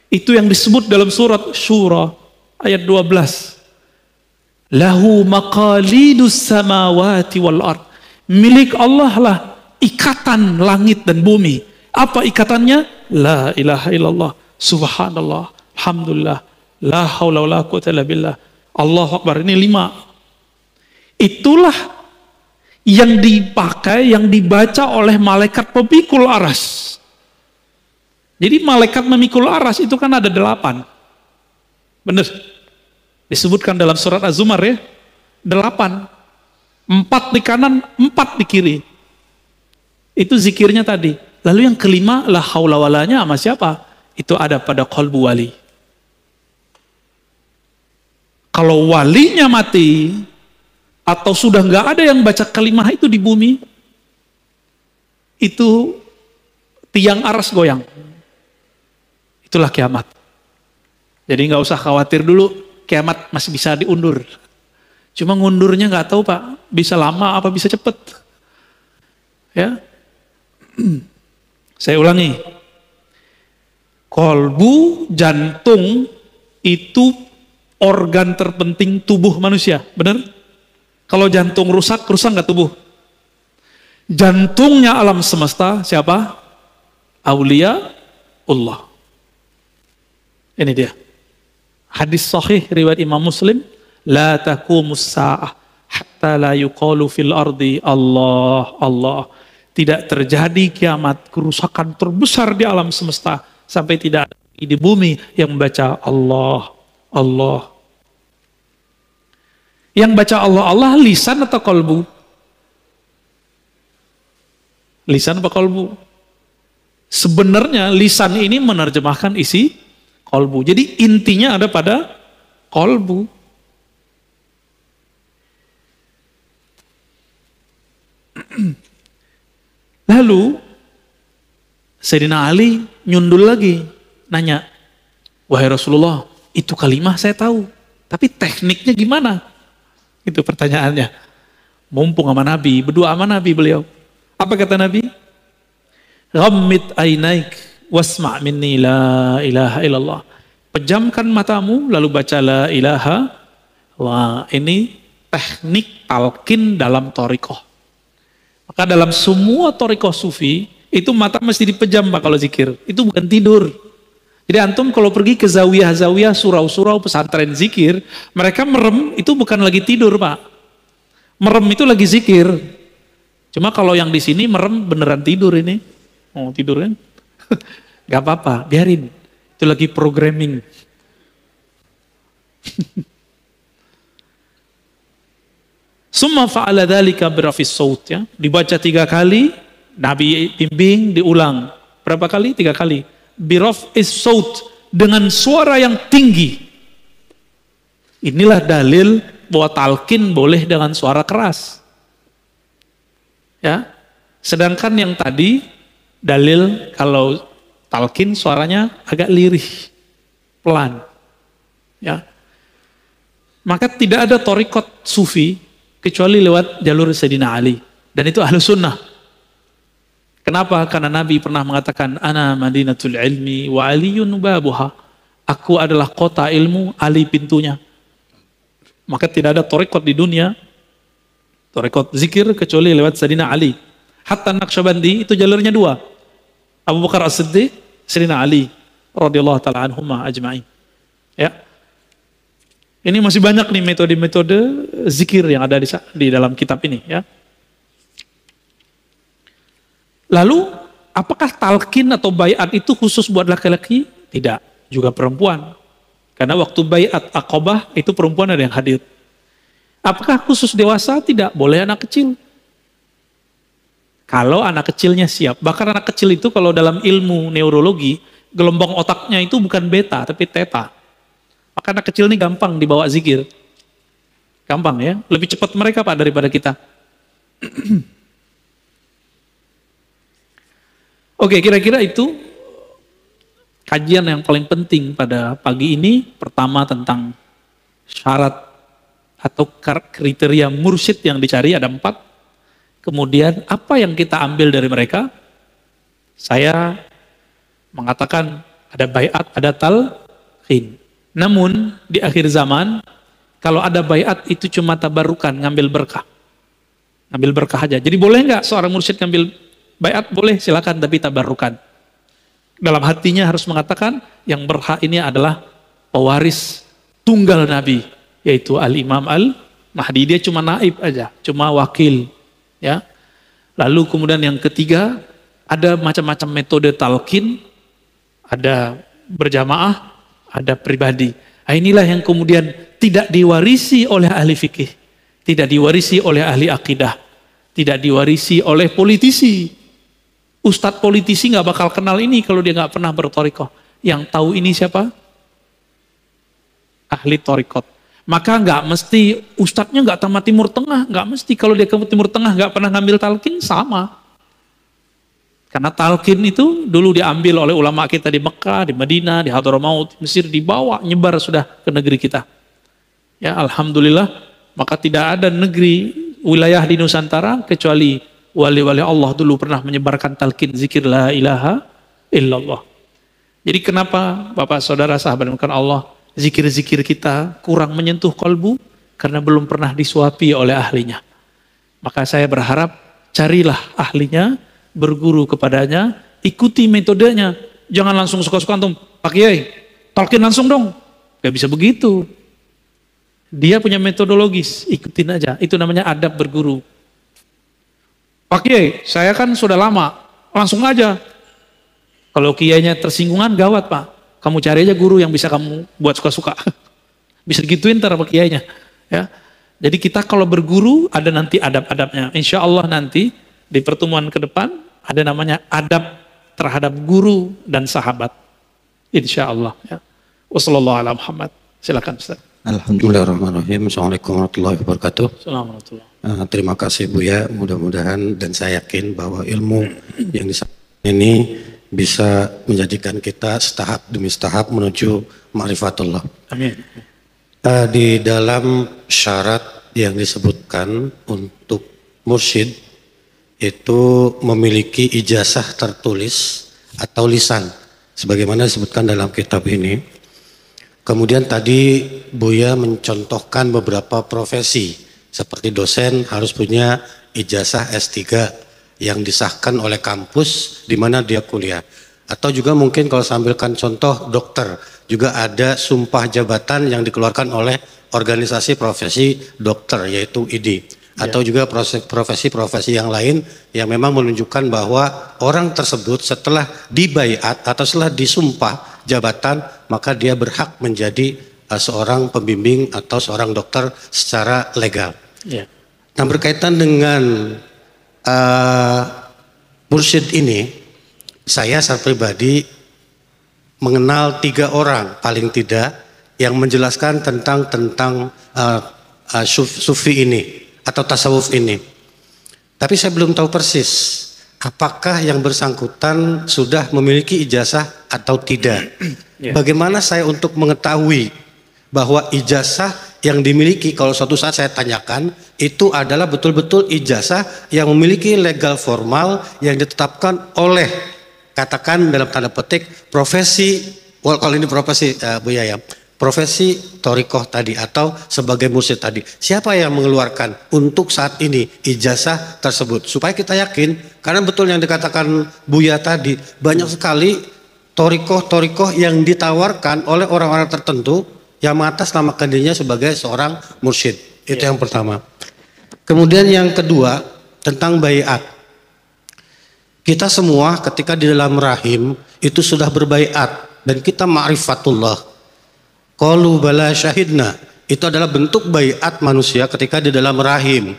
itu yang disebut dalam surat Syura ayat 12. Lahu maqalidus samawati wal ard. Milik Allah lah ikatan langit dan bumi. Apa ikatannya? La ilaha illallah, subhanallah, alhamdulillah, la haula wala quwwata illa billah, Allahu akbar. Ini 5. Itulah yang dipakai, yang dibaca oleh malaikat pemikul aras. Jadi malaikat memikul aras itu kan ada 8. Benar? Disebutkan dalam surat Az-Zumar ya. 8. 4 di kanan, 4 di kiri. Itu zikirnya tadi. Lalu yang kelima, la haula walanya sama siapa? Itu ada pada qalbu wali. Kalau walinya mati, atau sudah nggak ada yang baca kalimah itu di bumi, itu tiang aras goyang. Itulah kiamat. Jadi nggak usah khawatir dulu, kiamat masih bisa diundur. Cuma ngundurnya nggak tahu Pak, bisa lama apa bisa cepet. Ya, saya ulangi. Kolbu, jantung itu organ terpenting tubuh manusia, benar? Kalau jantung rusak, rusak nggak tubuh? Jantungnya alam semesta siapa? Aulia Allah. Ini dia. Hadis sahih riwayat Imam Muslim, La taqumus sa'ah hatta la yuqalu fil ardi Allah, Allah. Tidak terjadi kiamat, kerusakan terbesar di alam semesta sampai tidak ada di bumi yang membaca Allah, Allah. Yang baca Allah, Allah lisan atau kolbu? Lisan atau kolbu? Sebenarnya lisan ini menerjemahkan isi kolbu. Jadi intinya ada pada kolbu. Lalu Sayyidina Ali nyundul lagi, nanya, wahai Rasulullah, itu kalimah saya tahu, tapi tekniknya gimana? Itu pertanyaannya. Mumpung sama Nabi, berdua sama Nabi beliau. Apa kata Nabi? Ghammid ainaik wasma' minni la ilaha illallah. Pejamkan matamu lalu baca la ilaha. Wah, ini teknik talqin dalam thariqah. Maka dalam semua thariqah sufi itu mata mesti dipejam Pak kalau zikir. Itu bukan tidur. Jadi antum kalau pergi ke zawiyah-zawiyah, surau-surau, pesantren zikir, mereka merem itu bukan lagi tidur Pak. Merem itu lagi zikir. Cuma kalau yang di sini merem beneran tidur ini. Oh tidur kan? Gak apa-apa, biarin. Itu lagi programming. Summa fa'ala dzalika birafis saut, ya. Dibaca 3 kali, Nabi bimbing, diulang. Berapa kali? 3 kali. Birafis saut, dengan suara yang tinggi. Inilah dalil bahwa talqin boleh dengan suara keras. Ya. Sedangkan yang tadi dalil kalau talqin suaranya agak lirih, pelan. Ya. Maka tidak ada thariqat sufi kecuali lewat jalur Sayyidina Ali. Dan itu ahlu sunnah. Kenapa? Karena Nabi pernah mengatakan, Ana madinatul ilmi wa aliyun babuha. Aku adalah kota ilmu, Ali pintunya. Maka tidak ada thariqat di dunia, thariqat zikir kecuali lewat Sayyidina Ali. Hatta Naqsyabandi itu jalurnya 2. Abu Bakar As-Siddiq, Sayyidina Ali radhiyallahu ta'ala anhuma ajma'in. Ya. Ini masih banyak nih metode-metode zikir yang ada di dalam kitab ini, ya. Lalu, apakah talqin atau baiat itu khusus buat laki-laki? Tidak, juga perempuan. Karena waktu baiat Aqabah itu perempuan ada yang hadir. Apakah khusus dewasa? Tidak, boleh anak kecil. Kalau anak kecilnya siap. Bahkan anak kecil itu kalau dalam ilmu neurologi, gelombang otaknya itu bukan beta, tapi theta. Maka anak kecil ini gampang dibawa zikir. Gampang ya, lebih cepat mereka Pak daripada kita. Oke, kira-kira itu kajian yang paling penting pada pagi ini. Pertama tentang syarat atau kriteria mursyid yang dicari ada 4. Kemudian apa yang kita ambil dari mereka? Saya mengatakan ada baiat, ada talqin. Namun di akhir zaman kalau ada baiat itu cuma tabarukan, ngambil berkah. Ngambil berkah aja. Jadi boleh nggak seorang mursyid ngambil baiat? Boleh, silakan, tapi tabarukan. Dalam hatinya harus mengatakan yang berhak ini adalah pewaris tunggal Nabi, yaitu Al-Imam Al-Mahdi. Dia cuma naib aja, cuma wakil. Ya. Lalu kemudian yang ketiga, ada macam-macam metode talqin, ada berjamaah, ada pribadi. Nah, inilah yang kemudian tidak diwarisi oleh ahli fikih, tidak diwarisi oleh ahli akidah, tidak diwarisi oleh politisi. Ustadz politisi nggak bakal kenal ini kalau dia nggak pernah berthariqah. Yang tahu ini siapa? Ahli thariqat. Maka nggak mesti ustadznya nggak tamat Timur Tengah, nggak mesti. Kalau dia ke Timur Tengah nggak pernah ngambil talqin, sama. Karena talqin itu dulu diambil oleh ulama kita di Mekah, di Madinah, di Hadramaut, Mesir, dibawa, nyebar sudah ke negeri kita. Ya, alhamdulillah, maka tidak ada negeri, wilayah di Nusantara, kecuali wali-wali Allah dulu pernah menyebarkan talqin zikir la ilaha illallah. Jadi kenapa Bapak Saudara sahabat Allah, zikir-zikir kita kurang menyentuh kolbu? Karena belum pernah disuapi oleh ahlinya. Maka saya berharap, carilah ahlinya, berguru kepadanya, ikuti metodenya. Jangan langsung suka-suka antum, Pak Kiai, talqin langsung dong. Gak bisa begitu. Dia punya metodologis, ikutin aja. Itu namanya adab berguru. Pak Kiai, saya kan sudah lama, langsung aja. Kalau kiainya tersinggungan, gawat Pak. Kamu cari aja guru yang bisa kamu buat suka-suka. Bisa digituin ntar Pak Kiainya. Ya. Jadi kita kalau berguru, ada nanti adab-adabnya. Insya Allah nanti di pertemuan ke depan, ada namanya adab terhadap guru dan sahabat. Insya Allah. Ya. Wassalamualaikum warahmatullahi wabarakatuh. Silakan Ustaz. Alhamdulillahirrahmanirrahim. Assalamualaikum warahmatullahi wabarakatuh. Assalamualaikum. Terima kasih Buya. Mudah-mudahan dan saya yakin bahwa ilmu yang disampaikan ini bisa menjadikan kita setahap demi setahap menuju ma'rifatullah. Amin. Di dalam syarat yang disebutkan untuk mursyid itu memiliki ijazah tertulis atau lisan, sebagaimana disebutkan dalam kitab ini. Kemudian tadi Buya mencontohkan beberapa profesi, seperti dosen harus punya ijazah S3 yang disahkan oleh kampus di mana dia kuliah. Atau juga mungkin kalau sambilkan contoh dokter, juga ada sumpah jabatan yang dikeluarkan oleh organisasi profesi dokter yaitu ID. Atau juga profesi-profesi yang lain yang memang menunjukkan bahwa orang tersebut setelah dibaiat atau setelah disumpah jabatan, maka dia berhak menjadi seorang pembimbing atau seorang dokter secara legal. Nah, berkaitan dengan mursyid ini, saya secara pribadi mengenal 3 orang paling tidak yang menjelaskan tentang sufi ini atau tasawuf ini. Tapi saya belum tahu persis apakah yang bersangkutan sudah memiliki ijazah atau tidak. Bagaimana saya untuk mengetahui bahwa ijazah yang dimiliki, kalau suatu saat saya tanyakan, itu adalah betul-betul ijazah yang memiliki legal formal yang ditetapkan oleh, katakan dalam tanda petik, profesi, kalau ini profesi Buya ya, profesi thorikoh tadi atau sebagai mursyid tadi. Siapa yang mengeluarkan untuk saat ini ijazah tersebut? Supaya kita yakin, karena betul yang dikatakan Buya tadi, banyak sekali thorikoh yang ditawarkan oleh orang-orang tertentu yang mengatasnamakan dirinya sebagai seorang mursyid. Itu yang pertama. Kemudian yang kedua, tentang baiat. Kita semua ketika di dalam rahim itu sudah berbaiat dan kita ma'rifatullah. Qalu bala syahidna, itu adalah bentuk baiat manusia ketika di dalam rahim.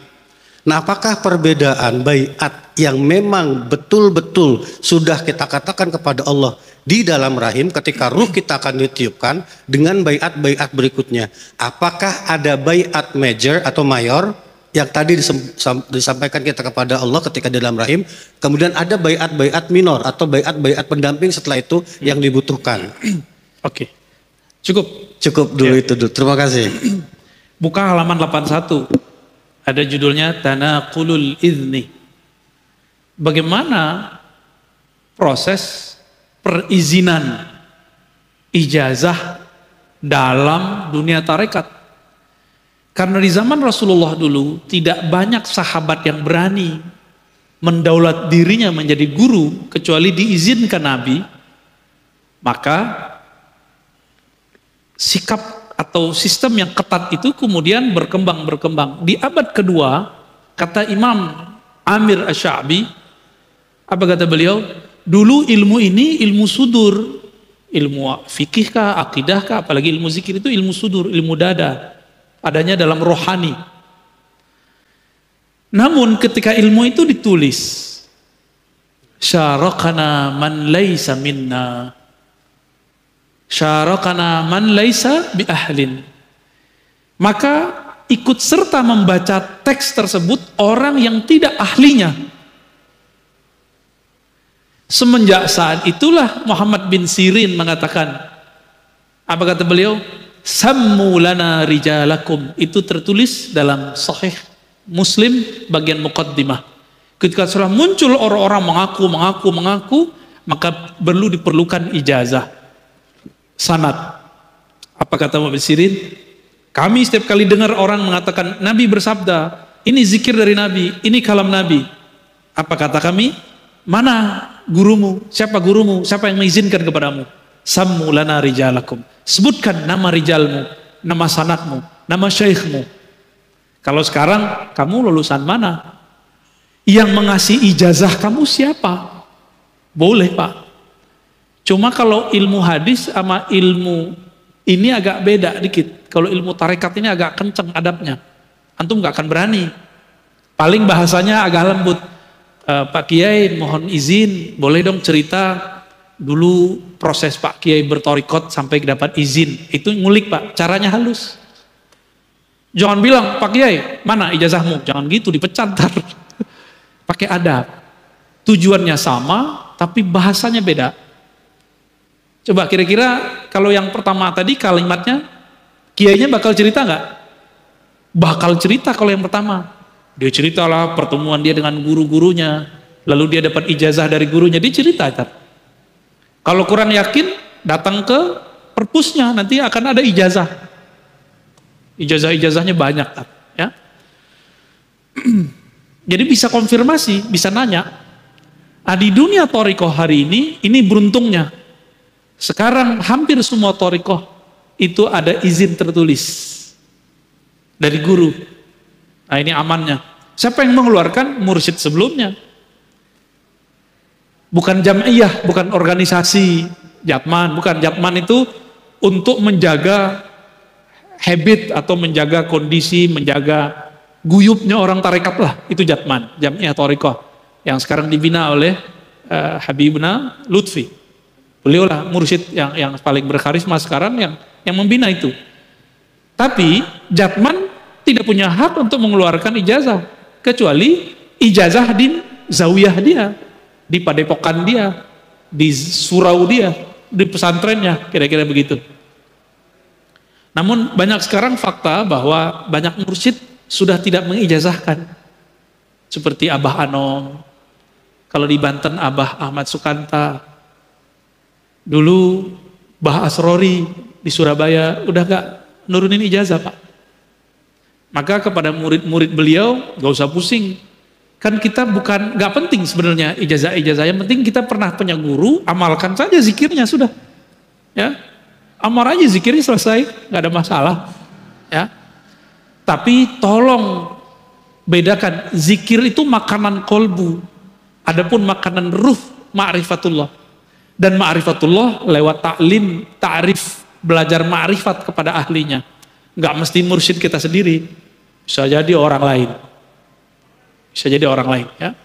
Nah, apakah perbedaan baiat yang memang betul-betul sudah kita katakan kepada Allah di dalam rahim ketika ruh kita akan ditiupkan dengan baiat-baiat berikutnya? Apakah ada baiat major atau mayor yang tadi disampaikan kita kepada Allah ketika di dalam rahim, kemudian ada baiat-baiat minor atau baiat-baiat pendamping setelah itu yang dibutuhkan? Oke. Cukup dulu itu dulu. Terima kasih. Buka halaman 81. Ada judulnya Tanaqulul Izni. Bagaimana proses perizinan ijazah dalam dunia tarekat? Karena di zaman Rasulullah dulu tidak banyak sahabat yang berani mendaulat dirinya menjadi guru kecuali diizinkan Nabi. Maka sikap atau sistem yang ketat itu kemudian berkembang. Di abad kedua, kata Imam Amir Asy-Sya'bi, apa kata beliau? Dulu ilmu ini ilmu sudur, ilmu fikih kah, akidah kah, apalagi ilmu zikir itu ilmu sudur, ilmu dada, adanya dalam rohani. Namun ketika ilmu itu ditulis, syarakana man laisa minna, syarakana man laisa bi ahlin, maka ikut serta membaca teks tersebut orang yang tidak ahlinya. Semenjak saat itulah Muhammad bin Sirin mengatakan, apa kata beliau? Sammu lana rijalakum, itu tertulis dalam Sahih Muslim bagian muqaddimah. Ketika sudah muncul orang-orang mengaku, maka diperlukan ijazah, sanad. Apa kata Muhammad bin Sirin? Kami setiap kali dengar orang mengatakan Nabi bersabda, ini zikir dari Nabi, ini kalam Nabi. Apa kata kami? Mana gurumu? Siapa gurumu? Siapa yang mengizinkan kepadamu? Sammu lana rijalakum. Sebutkan nama rijalmu, nama sanadmu. nama syekhmu. Kalau sekarang kamu lulusan mana? Yang mengasih ijazah kamu siapa? Boleh Pak. Cuma kalau ilmu hadis sama ilmu ini agak beda dikit. Kalau ilmu tarekat ini agak kenceng adabnya. Antum gak akan berani. Paling bahasanya agak lembut. Pak Kiai mohon izin, boleh dong cerita dulu proses Pak Kiai bertorikot sampai dapat izin. Itu ngulik Pak, caranya halus. Jangan bilang, Pak Kiai mana ijazahmu? Jangan gitu, dipecat ntar. Pakai adab. Tujuannya sama, tapi bahasanya beda. Coba kira-kira kalau yang pertama tadi kalimatnya, kiainya bakal cerita nggak? Bakal cerita kalau yang pertama. Dia ceritalah pertemuan dia dengan guru-gurunya, lalu dia dapat ijazah dari gurunya, dia cerita. Kalau kurang yakin, datang ke perpusnya, nanti akan ada ijazah. Ijazah-ijazahnya banyak. Ya. Jadi bisa konfirmasi, bisa nanya. Di dunia thariqah hari ini beruntungnya. Sekarang hampir semua thariqah itu ada izin tertulis dari guru. Nah ini amannya. Siapa yang mengeluarkan? Mursyid sebelumnya. Bukan jam'iyah, bukan organisasi Jatman, bukan. Jatman itu untuk menjaga habit atau menjaga kondisi, menjaga guyupnya orang tarekat lah. Itu Jatman, Jam'iyah Thariqah yang sekarang dibina oleh Habibna Lutfi. Beliau lah mursyid yang paling berkarisma sekarang yang membina itu. Tapi Jatman tidak punya hak untuk mengeluarkan ijazah kecuali ijazah di zawiyah dia, di padepokan dia, di surau dia, di pesantrennya, kira-kira begitu. Namun banyak sekarang fakta bahwa banyak mursyid sudah tidak mengijazahkan, seperti Abah Anom, kalau di Banten Abah Ahmad Sukanta, dulu Bah Asrori di Surabaya udah gak nurunin ijazah Pak. Maka kepada murid-murid beliau gak usah pusing, kan kita bukan, gak penting sebenarnya ijazah-ijazah, yang penting kita pernah punya guru, amalkan saja zikirnya sudah, ya amal aja zikirnya selesai, gak ada masalah, ya. Tapi tolong bedakan, zikir itu makanan kolbu, adapun makanan ruh ma'rifatullah, dan ma'rifatullah lewat taklim, ta'rif, belajar ma'rifat kepada ahlinya. Gak mesti mursyid kita sendiri, bisa jadi orang lain. Bisa jadi orang lain, ya.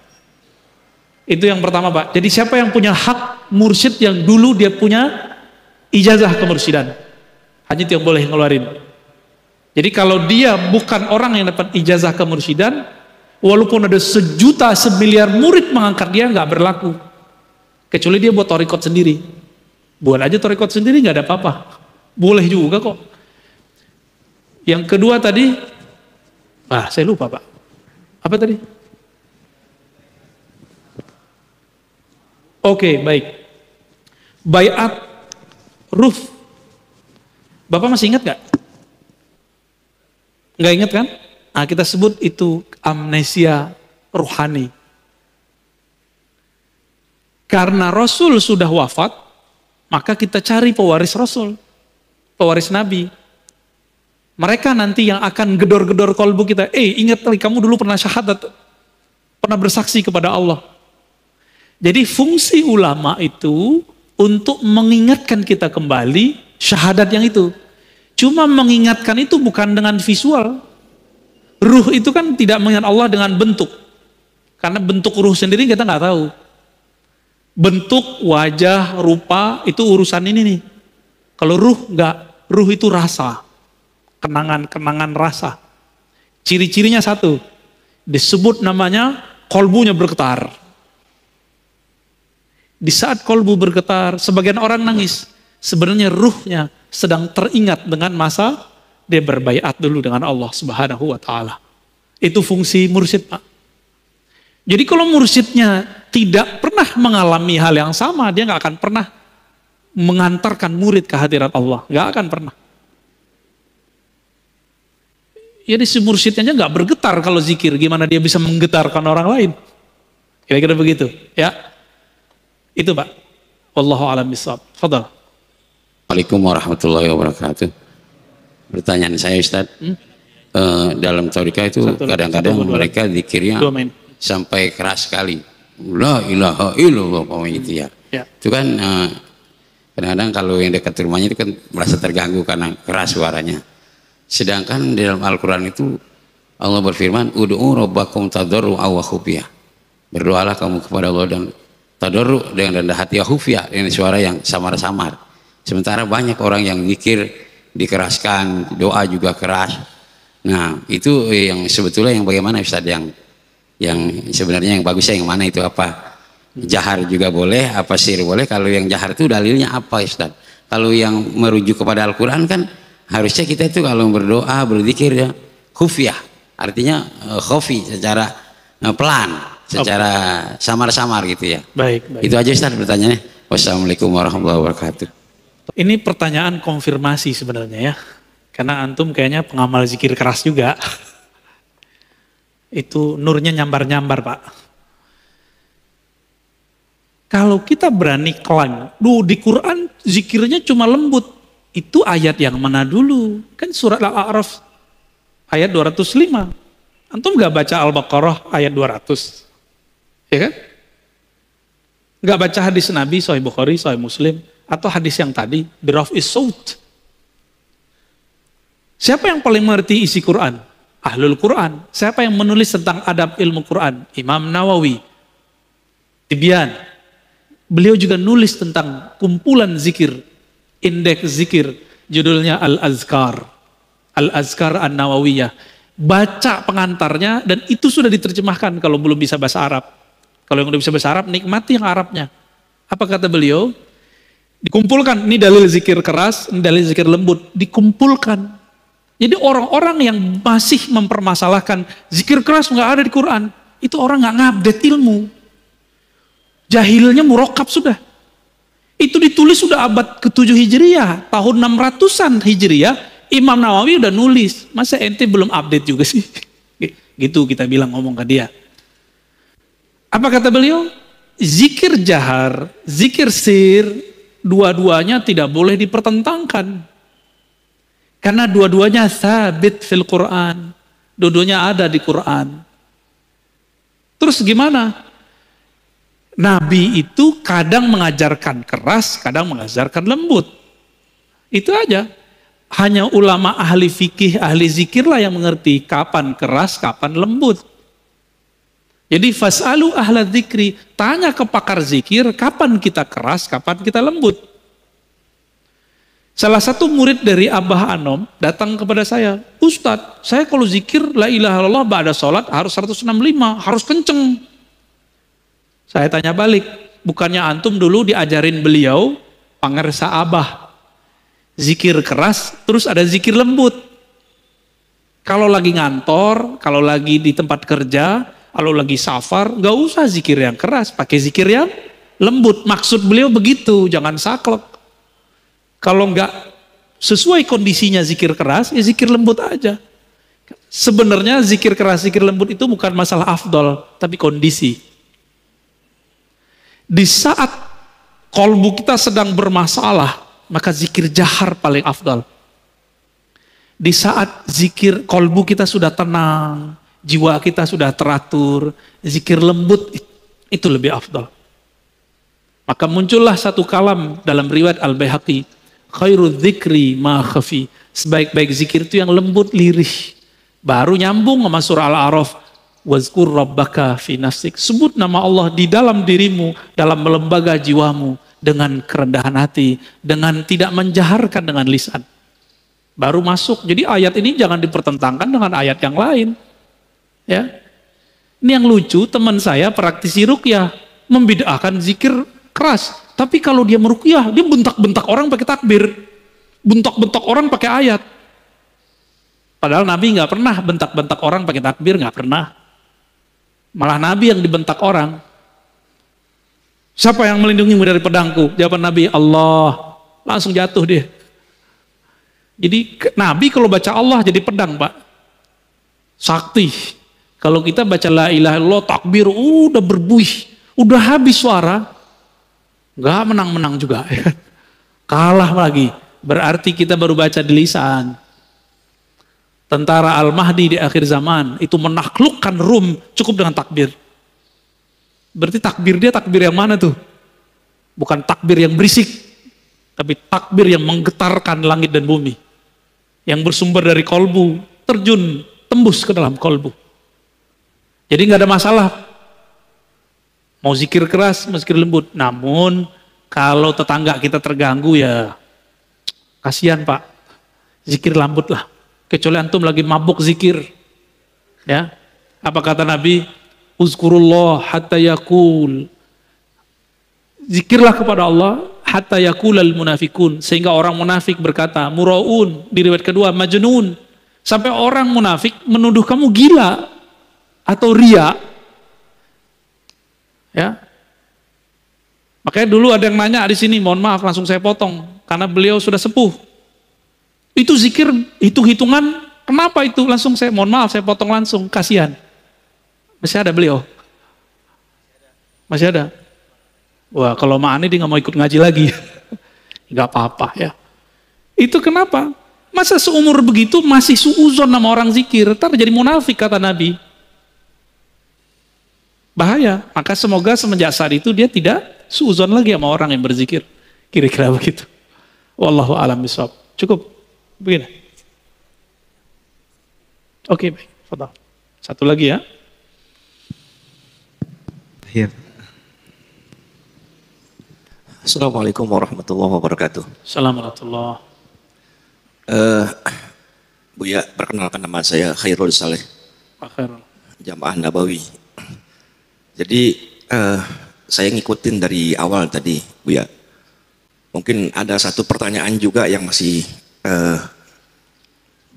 Itu yang pertama Pak. Jadi siapa yang punya hak mursyid yang dulu dia punya ijazah kemursyidan, hanya itu yang boleh ngeluarin. Jadi kalau dia bukan orang yang dapat ijazah kemursyidan, walaupun ada sejuta, semiliar murid mengangkat dia, nggak berlaku. Kecuali dia buat thariqat sendiri. Buat aja thariqat sendiri nggak ada apa-apa. Boleh juga kok. Yang kedua tadi, saya lupa Pak. Apa tadi? Oke, baik. Baiat ruh. Bapak masih ingat gak? Nggak ingat kan? Nah, kita sebut itu amnesia ruhani. Karena Rasul sudah wafat, maka kita cari pewaris Rasul, pewaris Nabi. Mereka nanti yang akan gedor-gedor kolbu kita. Ingat kali kamu dulu pernah syahadat, pernah bersaksi kepada Allah. Jadi fungsi ulama itu untuk mengingatkan kita kembali syahadat yang itu. Cuma mengingatkan itu bukan dengan visual. Ruh itu kan tidak mengingat Allah dengan bentuk. Karena bentuk ruh sendiri kita nggak tahu. Bentuk, wajah, rupa itu urusan ini nih. Kalau ruh nggak, ruh itu rasa. Kenangan-kenangan rasa. Ciri-cirinya satu, disebut namanya kolbunya bergetar. Di saat kolbu bergetar, sebagian orang nangis. Sebenarnya ruhnya sedang teringat dengan masa dia berbaiat dulu dengan Allah Subhanahu wa Ta'ala. Itu fungsi mursyid Pak. Jadi kalau mursyidnya tidak pernah mengalami hal yang sama, dia nggak akan pernah mengantarkan murid ke hadirat Allah, nggak akan pernah. Jadi si mursyidnya nggak bergetar kalau zikir, gimana dia bisa menggetarkan orang lain? Kira-kira begitu, ya. Itu Pak. Wallahu a'lam bishawab. Fadhal. Waalaikumsalam warahmatullahi wabarakatuh. pertanyaan saya Ustaz. Dalam tariqah itu kadang-kadang mereka zikirnya sampai keras sekali. La ilaha illallah gitu ya. Itu kan kadang-kadang kalau yang dekat rumahnya itu kan merasa terganggu karena keras suaranya. Sedangkan di dalam Al-Quran itu Allah berfirman, ud'u rabbakum tadarru'an wa khufyah. Berdoalah kamu kepada Allah dan tadarru' dengan rendah hati, khufyah dengan suara yang samar-samar. Sementara banyak orang yang zikir dikeraskan, doa juga keras. Nah, itu yang sebetulnya yang bagaimana Ustaz, yang sebenarnya yang bagusnya yang mana itu, apa jahar juga boleh, apa sir boleh? Kalau yang jahar itu dalilnya apa Ustaz? Kalau yang merujuk kepada Al-Quran kan harusnya kita itu kalau berdoa, berzikir ya khufyah, artinya khafi, secara pelan, secara samar-samar gitu ya. Baik. Itu aja Ustaz pertanyaannya. Wassalamualaikum warahmatullahi wabarakatuh. Ini pertanyaan konfirmasi sebenarnya ya. Karena antum kayaknya pengamal zikir keras juga. Itu nurnya nyambar-nyambar Pak. Kalau kita berani klaim, di Quran zikirnya cuma lembut. Itu ayat yang mana dulu? Kan surat Al-A'raf ayat 205. Antum gak baca Al-Baqarah ayat 200? Ya kan? Gak baca hadis Nabi, Sahih Bukhari, Sahih Muslim, atau hadis yang tadi, biraf'is saut. Siapa yang paling mengerti isi Quran? Ahlul Quran. Siapa yang menulis tentang adab ilmu Quran? Imam Nawawi. Tibyan. Beliau juga nulis tentang kumpulan zikir, indeks zikir, judulnya Al-Azkar. Al-Azkar An-Nawawiyah. Baca pengantarnya dan itu sudah diterjemahkan kalau belum bisa bahasa Arab. Kalau yang udah bisa bahasa Arab, nikmati yang Arabnya. Apa kata beliau? Dikumpulkan, ini dalil zikir keras, ini dalil zikir lembut, dikumpulkan. Jadi orang-orang yang masih mempermasalahkan zikir keras nggak ada di Quran, itu orang nggak ngupdate ilmu. Jahilnya murokab sudah. Itu ditulis sudah abad ke-7 Hijriah, tahun 600-an Hijriah, Imam Nawawi udah nulis. Masa ente belum update juga sih? Gitu kita bilang, ngomong ke dia. Apa kata beliau? Zikir jahar, zikir sir, dua-duanya tidak boleh dipertentangkan. Karena dua-duanya sabit fil Quran. Dua-duanya ada di Quran. Terus gimana? Nabi itu kadang mengajarkan keras, kadang mengajarkan lembut. Itu aja. Hanya ulama ahli fikih, ahli zikir lah yang mengerti kapan keras, kapan lembut. Jadi fas'alu ahla dzikri, tanya ke pakar zikir, kapan kita keras, kapan kita lembut. Salah satu murid dari Abah Anom datang kepada saya, Ustadz, saya kalau zikir la ilaha illallah ba'da sholat harus 165, harus kenceng. Saya tanya balik, bukannya antum dulu diajarin beliau, pangersa Abah, zikir keras, terus ada zikir lembut. Kalau lagi ngantor, kalau lagi di tempat kerja, kalau lagi safar, gak usah zikir yang keras, pakai zikir yang lembut. Maksud beliau begitu, jangan saklek. Kalau enggak sesuai kondisinya zikir keras, ya zikir lembut aja. Sebenarnya zikir keras, zikir lembut itu bukan masalah afdol, tapi kondisi. Di saat kolbu kita sedang bermasalah, maka zikir jahar paling afdol. Di saat zikir kolbu kita sudah tenang, jiwa kita sudah teratur, zikir lembut itu lebih afdol. Maka muncullah satu kalam dalam riwayat Al-Baihaqi, khairu dzikri ma khafi. Sebaik-baik zikir itu yang lembut, lirih. Baru nyambung sama surah Al-A'raf. Wazkur rabbaka fi nafsik. Sebut nama Allah di dalam dirimu, dalam lembaga jiwamu, dengan kerendahan hati, dengan tidak menjaharkan dengan lisan. Baru masuk. Jadi ayat ini jangan dipertentangkan dengan ayat yang lain. Ya. Ini yang lucu, teman saya praktisi ruqyah membid'ahkan zikir keras. Tapi kalau dia meruqyah, dia bentak-bentak orang pakai takbir. Bentak-bentak orang pakai ayat. Padahal Nabi nggak pernah bentak-bentak orang pakai takbir, nggak pernah. Malah Nabi yang dibentak orang. Siapa yang melindungimu dari pedangku? Jawaban Nabi, Allah. Langsung jatuh dia. Jadi Nabi kalau baca Allah jadi pedang, Pak. Sakti. Kalau kita baca la ilaha illallah, takbir, udah berbuih. Udah habis suara. Nggak menang-menang juga. Kalah lagi. Berarti kita baru baca di lisan. tentara Al-Mahdi di akhir zaman itu menaklukkan Rum cukup dengan takbir. Berarti takbir dia takbir yang mana tuh? Bukan takbir yang berisik, tapi takbir yang menggetarkan langit dan bumi. Yang bersumber dari kolbu, terjun, tembus ke dalam kolbu. Jadi nggak ada masalah. Mau zikir keras, mau zikir lembut. Namun, kalau tetangga kita terganggu ya, kasihan Pak. Zikir lembut lah. Kecuali antum lagi mabuk zikir. Ya. Apa kata Nabi? Uzkurullah hatta yakul. Zikirlah kepada Allah hatta yakulal munafikun, sehingga orang munafik berkata muraun, di riwayat kedua majnun, sampai orang munafik menuduh kamu gila atau ria. Ya. Makanya dulu ada yang nanya di sini, mohon maaf langsung saya potong karena beliau sudah sepuh. Itu zikir, hitung-hitungan, kenapa itu? Langsung saya, mohon maaf saya potong langsung, kasihan. Masih ada beliau? Masih ada? Wah, kalau Ma'ani dia nggak mau ikut ngaji lagi. Nggak apa-apa ya. Itu kenapa? Masa seumur begitu masih suuzon sama orang zikir, ntar jadi munafik kata Nabi. Bahaya. Maka semoga semenjak saat itu dia tidak suuzon lagi sama orang yang berzikir. Kira-kira begitu. Wallahu a'lam bishawab. Cukup. Begini. Oke, baik. Fadhal. Satu lagi ya. Iya. Assalamualaikum warahmatullahi wabarakatuh. Assalamualaikum. Buya, perkenalkan nama saya Khairul Saleh. Pak Khairul. Jamaah Nabawi. Jadi saya ngikutin dari awal tadi, Buya. Mungkin ada satu pertanyaan juga yang masih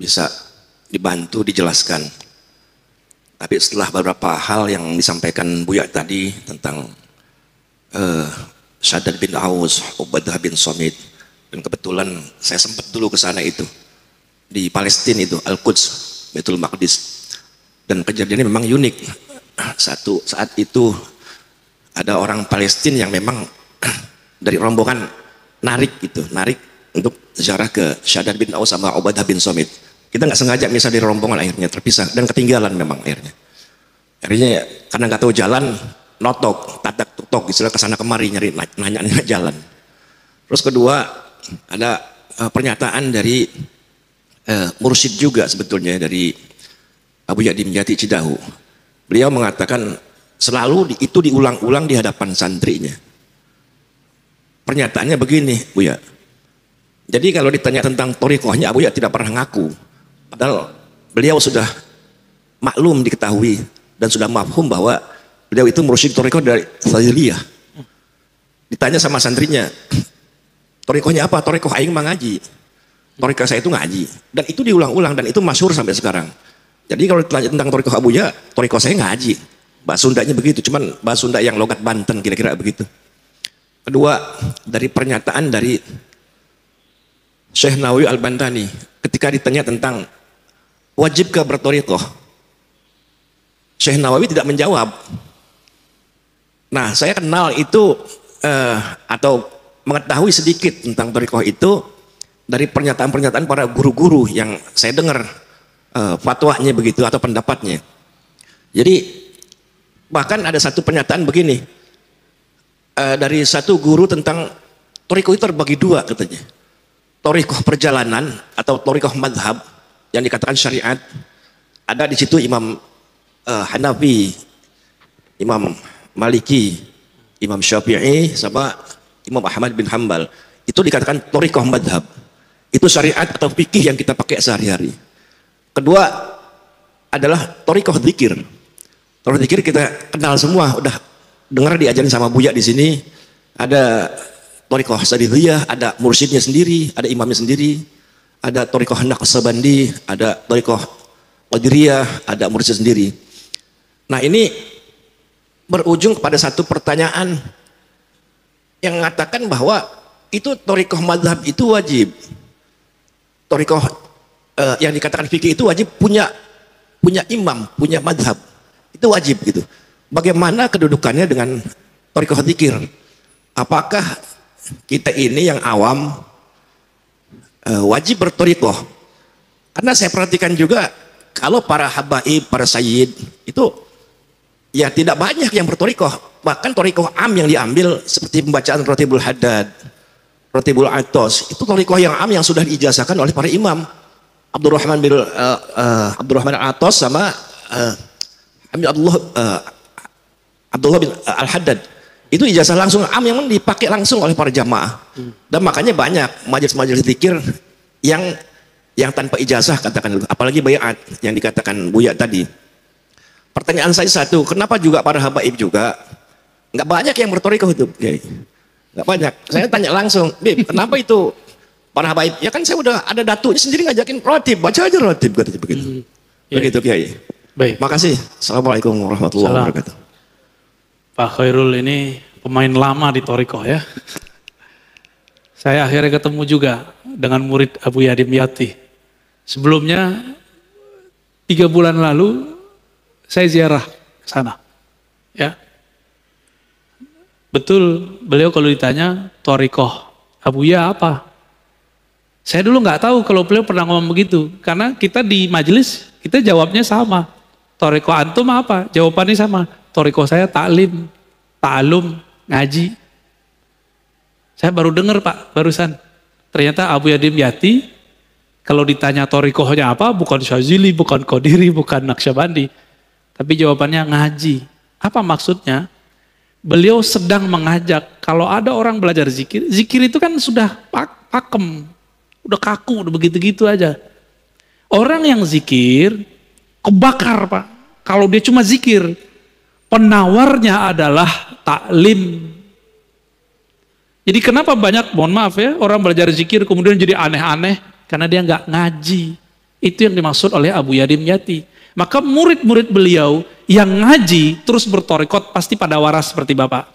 bisa dibantu dijelaskan. Tapi setelah beberapa hal yang disampaikan Buya tadi tentang Shaddad bin Aus, Ubadah bin Somit, dan kebetulan saya sempat dulu ke sana itu di Palestina itu Al-Quds, Baitul Maqdis, dan kejadiannya memang unik. Satu saat itu ada orang Palestina yang memang dari rombongan narik untuk ziarah ke Shaddad bin Aus sama Ubadah bin Somit. Kita nggak sengaja misal di rombongan akhirnya terpisah dan ketinggalan memang akhirnya. Akhirnya karena nggak tahu jalan, notok, tatak tutok, istilah kesana kemari nyari nanya jalan. Terus kedua ada pernyataan dari mursyid juga sebetulnya dari Abu Yadim Jati Cidahu. Beliau mengatakan selalu itu diulang-ulang di hadapan santrinya. Pernyataannya begini, Buya. Jadi kalau ditanya tentang thariqahnya, Abu Ya tidak pernah ngaku. Padahal beliau sudah maklum diketahui dan sudah mafhum bahwa beliau itu mursyid thariqah dari Syadziliyah. Ditanya sama santrinya, thariqahnya apa? Thariqah aing mah ngaji. Thariqah saya itu ngaji. Dan itu diulang-ulang dan itu masyhur sampai sekarang. Jadi kalau ditanya tentang thariqah Abu Ya, thariqah saya ngaji. Bahasa Sundanya begitu, cuman bahasa Sunda yang logat Banten kira-kira begitu. Kedua, dari pernyataan dari Syekh Nawawi Al-Bantani ketika ditanya tentang wajibkah berthariqah, Syekh Nawawi tidak menjawab. Nah, saya kenal itu atau mengetahui sedikit tentang thariqah itu dari pernyataan-pernyataan para guru-guru yang saya dengar fatwanya begitu atau pendapatnya. Jadi bahkan ada satu pernyataan begini dari satu guru tentang thariqah itu terbagi dua katanya. Thariqah perjalanan atau thariqah madhab yang dikatakan syariat, ada di situ Imam Hanafi, Imam Maliki, Imam Syafi'i sama Imam Ahmad bin Hanbal. Itu dikatakan thariqah madhab. Itu syariat atau fikih yang kita pakai sehari-hari. Kedua adalah thariqah dzikir. Thariqah dzikir kita kenal semua, udah dengar diajarin sama Buya di sini. Ada thariqah Sadiliyah, ada mursyidnya sendiri, ada imamnya sendiri, ada thariqah Naqsabandi, ada thariqah Qadiriyah, ada mursyid sendiri. Nah, ini berujung kepada satu pertanyaan yang mengatakan bahwa itu thariqah madhab itu wajib. Thariqah yang dikatakan fikih itu wajib punya imam, punya madhab. Itu wajib gitu. Bagaimana kedudukannya dengan thariqah dzikir? Apakah kita ini yang awam wajib berthariqah Karena saya perhatikan juga kalau para habaib, para sayyid itu ya tidak banyak yang bertorikoh. Bahkan torikoh am yang diambil seperti pembacaan Ratibul Haddad, Ratibul Atos, itu torikoh yang am yang sudah diijazahkan oleh para imam. Abdurrahman Atos sama Abdullah bin Al-Haddad. Itu ijazah langsung am yang dipakai langsung oleh para jamaah. Dan makanya banyak majelis-majelis zikir yang tanpa ijazah, katakan dulu. Apalagi bayat yang dikatakan Buya tadi. Pertanyaan saya satu, kenapa juga para habaib juga nggak banyak yang bertorikoh itu? Nggak banyak. Saya tanya langsung, Bib, kenapa itu para habaib? Ya kan saya udah ada datunya sendiri ngajakin rotib, baca aja rotib, katanya begitu. Begitu Kiai. Baik. Makasih. Assalamualaikum warahmatullahi wabarakatuh. Pak Khairul ini pemain lama di torikoh ya. Saya akhirnya ketemu juga dengan murid Abu Yadim Yati. Sebelumnya 3 bulan lalu saya ziarah ke sana. Ya. Betul, beliau kalau ditanya torikoh Abu Ya apa? Saya dulu nggak tahu kalau beliau pernah ngomong begitu. Karena kita di majelis, kita jawabnya sama. Torikoh antum apa? Jawabannya sama. Torikoh saya taklim, ta'alum, ngaji. Saya baru dengar Pak, barusan. Ternyata Abu Yadim Yati, kalau ditanya torikohnya apa, bukan Syazili, bukan Qadiri, bukan Naqsyabandi. Tapi jawabannya ngaji. Apa maksudnya? Beliau sedang mengajak, kalau ada orang belajar zikir, zikir itu kan sudah pakem, udah kaku, udah begitu-gitu aja. Orang yang zikir, kebakar Pak. Kalau dia cuma zikir, penawarnya adalah taklim. Jadi kenapa banyak, mohon maaf ya, orang belajar zikir kemudian jadi aneh-aneh, karena dia nggak ngaji. Itu yang dimaksud oleh Abu Yadim Yati. Maka murid-murid beliau yang ngaji terus bertorikot pasti pada waras seperti Bapak.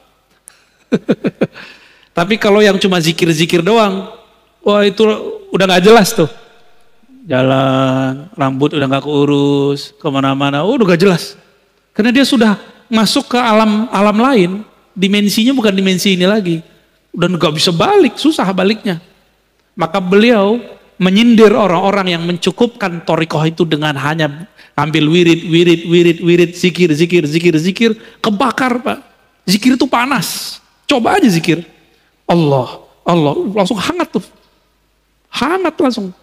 Tapi kalau yang cuma zikir-zikir doang, wah itu udah nggak jelas tuh. Jalan, rambut udah nggak keurus, kemana-mana, udah nggak jelas. Karena dia sudah masuk ke alam lain, dimensinya bukan dimensi ini lagi. Dan nggak bisa balik, susah baliknya. Maka beliau menyindir orang-orang yang mencukupkan torikoh itu dengan hanya ambil wirid, zikir, kebakar Pak. Zikir itu panas. Coba aja zikir. Allah, langsung hangat tuh. Hangat langsung.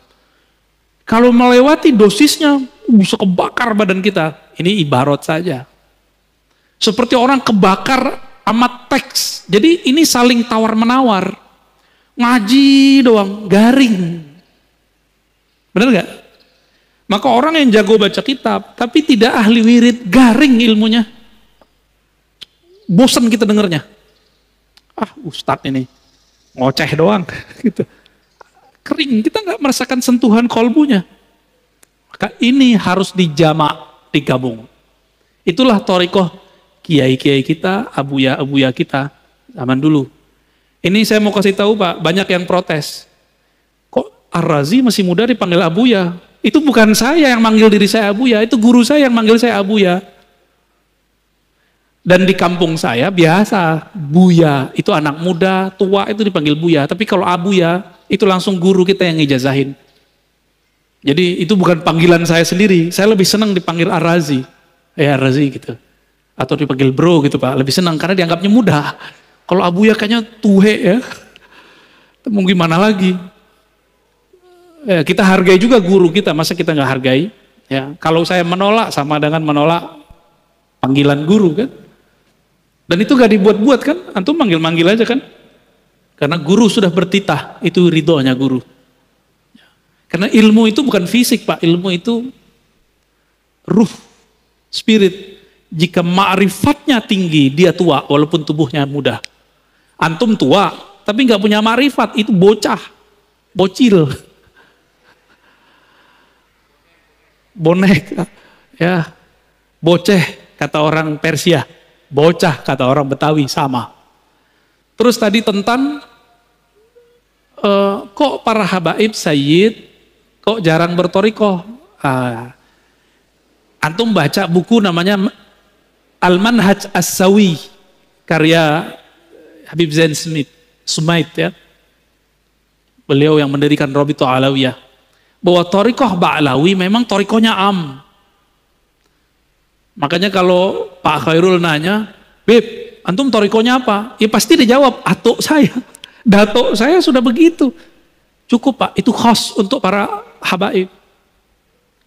Kalau melewati dosisnya, bisa kebakar badan kita. Ini ibarat saja. Seperti orang kebakar amat teks. Jadi ini saling tawar-menawar. Ngaji doang, garing. Benar gak? Maka orang yang jago baca kitab, tapi tidak ahli wirid, garing ilmunya. Bosan kita dengernya. Ah, ustadz ini ngoceh doang. Gitu. Kering, kita nggak merasakan sentuhan kolbunya. Maka ini harus dijamak, digabung. Itulah torikoh kiai-kiai kita, abuya kita zaman dulu. Ini saya mau kasih tahu Pak, banyak yang protes. Kok Ar-Razi masih muda dipanggil abuya? Itu bukan saya yang manggil diri saya abuya, itu guru saya yang manggil saya abuya. Dan di kampung saya biasa, buya, itu anak muda, tua itu dipanggil buya. Tapi kalau abuya, itu langsung guru kita yang ngijazahin. Jadi itu bukan panggilan saya sendiri, saya lebih senang dipanggil Ar-Razi. Ar-Razi gitu. Atau dipanggil bro gitu Pak, lebih senang karena dianggapnya muda. Kalau abuya kayaknya tuhe ya. Mau gimana lagi? Ya, kita hargai juga guru kita, masa kita nggak hargai? Ya, kalau saya menolak sama dengan menolak panggilan guru kan? Dan itu gak dibuat-buat kan? Antum manggil-manggil aja kan? Karena guru sudah bertitah, itu ridhonya guru. Karena ilmu itu bukan fisik Pak, ilmu itu ruh, spirit. Jika ma'rifatnya tinggi, dia tua walaupun tubuhnya muda. Antum tua, tapi nggak punya ma'rifat, itu bocah, bocil. Boneka, ya, boceh kata orang Persia, bocah kata orang Betawi sama. Terus tadi tentang kok para habaib sayyid kok jarang bertorikoh. Antum baca buku namanya Al-Manhaj As-Sawi karya Habib Zain Sumait ya. Beliau yang mendirikan Rabithah Alawiyah. bahwa thariqah Ba'lawi memang thariqahnya am. Makanya kalau Pak Khairul nanya, Beb, antum thariqahnya apa? Ya pasti dijawab, atuk saya, datuk saya sudah begitu. Cukup Pak, itu khas untuk para habaib.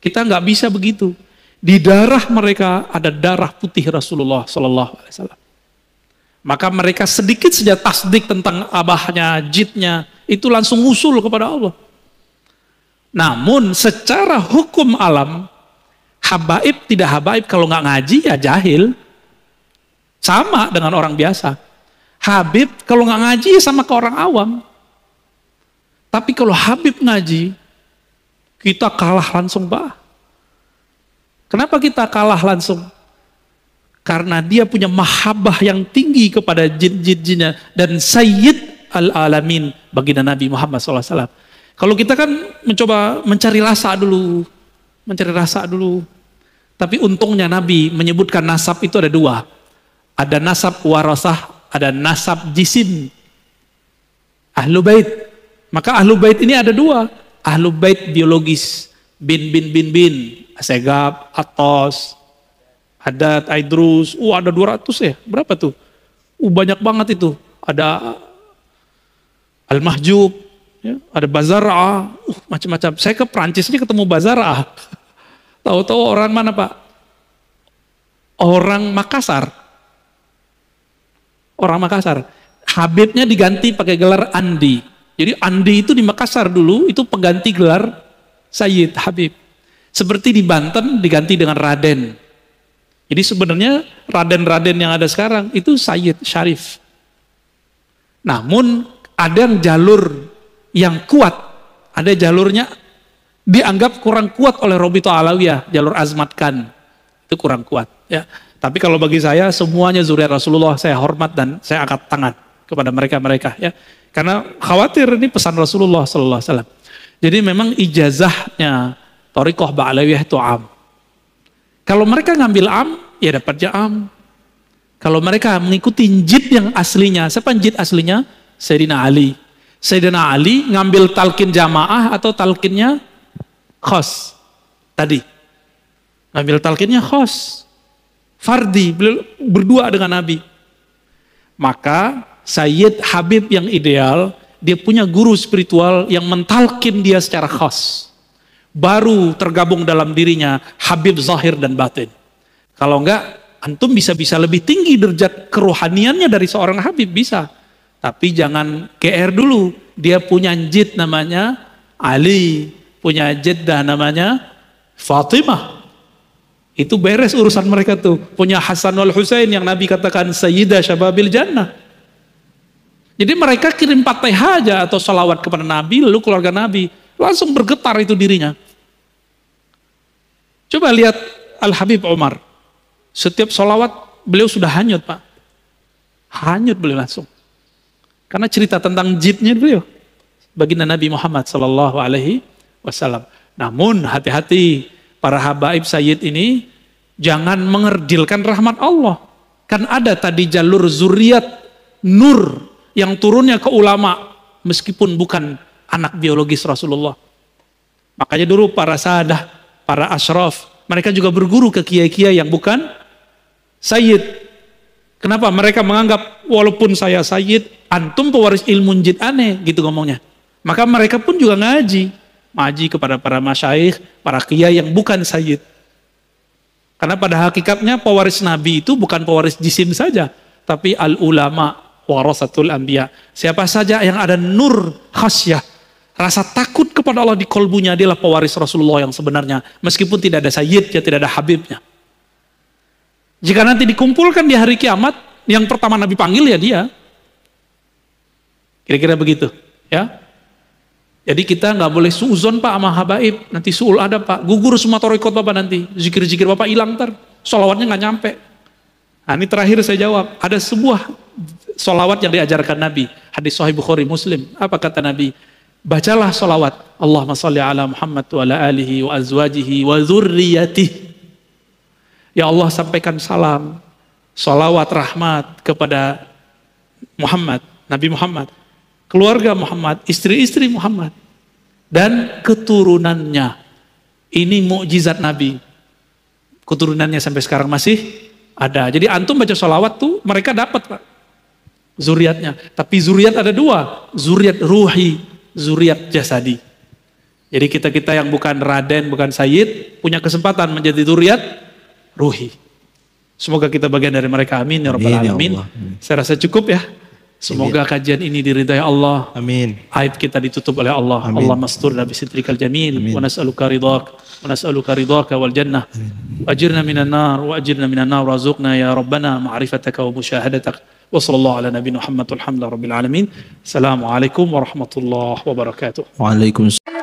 Kita nggak bisa begitu. Di darah mereka ada darah putih Rasulullah Sallallahu Alaihi Wasallam. Maka mereka sedikit saja tasdik tentang abahnya, jidnya, itu langsung usul kepada Allah. Namun secara hukum alam, habaib tidak habaib kalau nggak ngaji ya jahil. Sama dengan orang biasa. Habib kalau nggak ngaji ya sama ke orang awam. Tapi kalau Habib ngaji, kita kalah langsung Pak. Kenapa kita kalah langsung? Karena dia punya mahabbah yang tinggi kepada jin-jinnya dan Sayyid al-Alamin baginda Nabi Muhammad SAW. Kalau kita kan mencoba mencari rasa dulu. Tapi untungnya Nabi menyebutkan nasab itu ada dua. Ada nasab warasah, ada nasab jisim. Ahlu bait. Maka ahlu bait ini ada dua. Ahlu bait biologis. Bin. Asegab, Atos, Haddad, Aidrus. Ada 200 ya. Berapa tuh? Banyak banget itu. Ada Al-Mahjub. Ya, ada Bazara'ah. Macam-macam. Saya ke Prancis ini ketemu Bazara'ah. Tahu-tahu orang mana Pak? Orang Makassar. Habibnya diganti pakai gelar Andi. Jadi Andi itu di Makassar dulu, itu pengganti gelar Sayyid Habib. Seperti di Banten diganti dengan Raden. Jadi sebenarnya Raden-Raden yang ada sekarang itu Sayyid Syarif. Namun ada yang jalur yang kuat, ada jalurnya dianggap kurang kuat oleh Robito Alawiyah, jalur Azmat Khan. Itu kurang kuat. Ya. Tapi kalau bagi saya semuanya zuriat Rasulullah saya hormat dan saya angkat tangan kepada mereka ya. Karena khawatir ini pesan Rasulullah Sallallahu Alaihi Wasallam. Jadi memang ijazahnya thariqah Ba'lawiyah itu am. Kalau mereka ngambil am, ya dapatnya am. Kalau mereka mengikuti jid yang aslinya, siapa jid aslinya? Sayyidina Ali. Sayyidina Ali ngambil talqin jamaah atau talqinnya khas tadi. Ngambil talqinnya khas. Fardi, berdua dengan Nabi. Maka Sayyid Habib yang ideal, dia punya guru spiritual yang mentalkin dia secara khas. Baru tergabung dalam dirinya Habib zahir dan batin. Kalau enggak, antum bisa lebih tinggi derajat kerohaniannya dari seorang Habib, bisa. Tapi jangan GR dulu. Dia punya jid namanya Ali, punya jiddah namanya Fatimah. Itu beres urusan mereka tuh. Punya Hasan wal Husain yang Nabi katakan Sayyidah Syababil Jannah. Jadi mereka kirim Fatihah aja atau salawat kepada Nabi, lalu keluarga Nabi. Langsung bergetar itu dirinya. Coba lihat Al-Habib Umar. Setiap salawat beliau sudah hanyut Pak. Hanyut beliau langsung. Karena cerita tentang jidnya beliau. Baginda Nabi Muhammad Sallallahu Alaihi Wasallam. Namun hati-hati para habaib Sayyid ini. Jangan mengerdilkan rahmat Allah. Kan ada tadi jalur zuriat nur. Yang turunnya ke ulama meskipun bukan anak biologis Rasulullah. Makanya dulu para sahadah, para asyraf, mereka juga berguru ke kiai-kiai yang bukan sayyid. Kenapa? Mereka menganggap walaupun saya sayyid, antum pewaris ilmu jid aneh, gitu ngomongnya. Maka mereka pun juga ngaji kepada para masyaikh, para kiai yang bukan sayyid. Karena pada hakikatnya pewaris Nabi itu bukan pewaris jisim saja, tapi al-ulama warasatul anbiya. Siapa saja yang ada nur khasyah, rasa takut kepada Allah di kolbunya, adalah pewaris Rasulullah yang sebenarnya. Meskipun tidak ada sayyidnya, tidak ada habibnya. Jika nanti dikumpulkan di hari kiamat, yang pertama Nabi panggil ya dia. Kira-kira begitu, ya. Jadi kita nggak boleh suuzon Pak sama habaib. Nanti suul ada Pak, gugur semua thariqat Bapak nanti. Zikir-zikir Bapak hilang ntar, sholawatnya nggak nyampe. Nah ini terakhir saya jawab, ada sebuah sholawat yang diajarkan Nabi, hadis Sahih Bukhari Muslim. Apa kata Nabi? Bacalah sholawat, Allahumma sholli ala Muhammad wa ala alihi wa azwajihi wa dzurriyyatihi. Ya Allah, sampaikan salam, sholawat rahmat kepada Muhammad, Nabi Muhammad, keluarga Muhammad, istri-istri Muhammad, dan keturunannya. Ini mukjizat Nabi. Keturunannya sampai sekarang masih ada. Jadi antum baca sholawat tuh mereka dapat Pak zuriatnya. Tapi zuriat ada dua, zuriat ruhi, zuriat jasadi. Jadi kita yang bukan raden, bukan sayyid, punya kesempatan menjadi zuriat ruhi. Semoga kita bagian dari mereka, amin ya rabbal alamin. Saya rasa cukup ya. Semoga kajian ini diridai Allah. Amin. Aib kita ditutup oleh Allah. Amin. Allah masturna bisitrikal jamil. Wa nas'aluka ridhaka wal jannah. Wa ajirna minan nar wa ajirna minan nar warzuqna ya rabbana ma'rifataka wa musyahadatak. Wa sallallahu ala nabiyina Muhammad walhamdulillahi rabbil alamin. Assalamualaikum warahmatullahi wabarakatuh. Waalaikumsalam.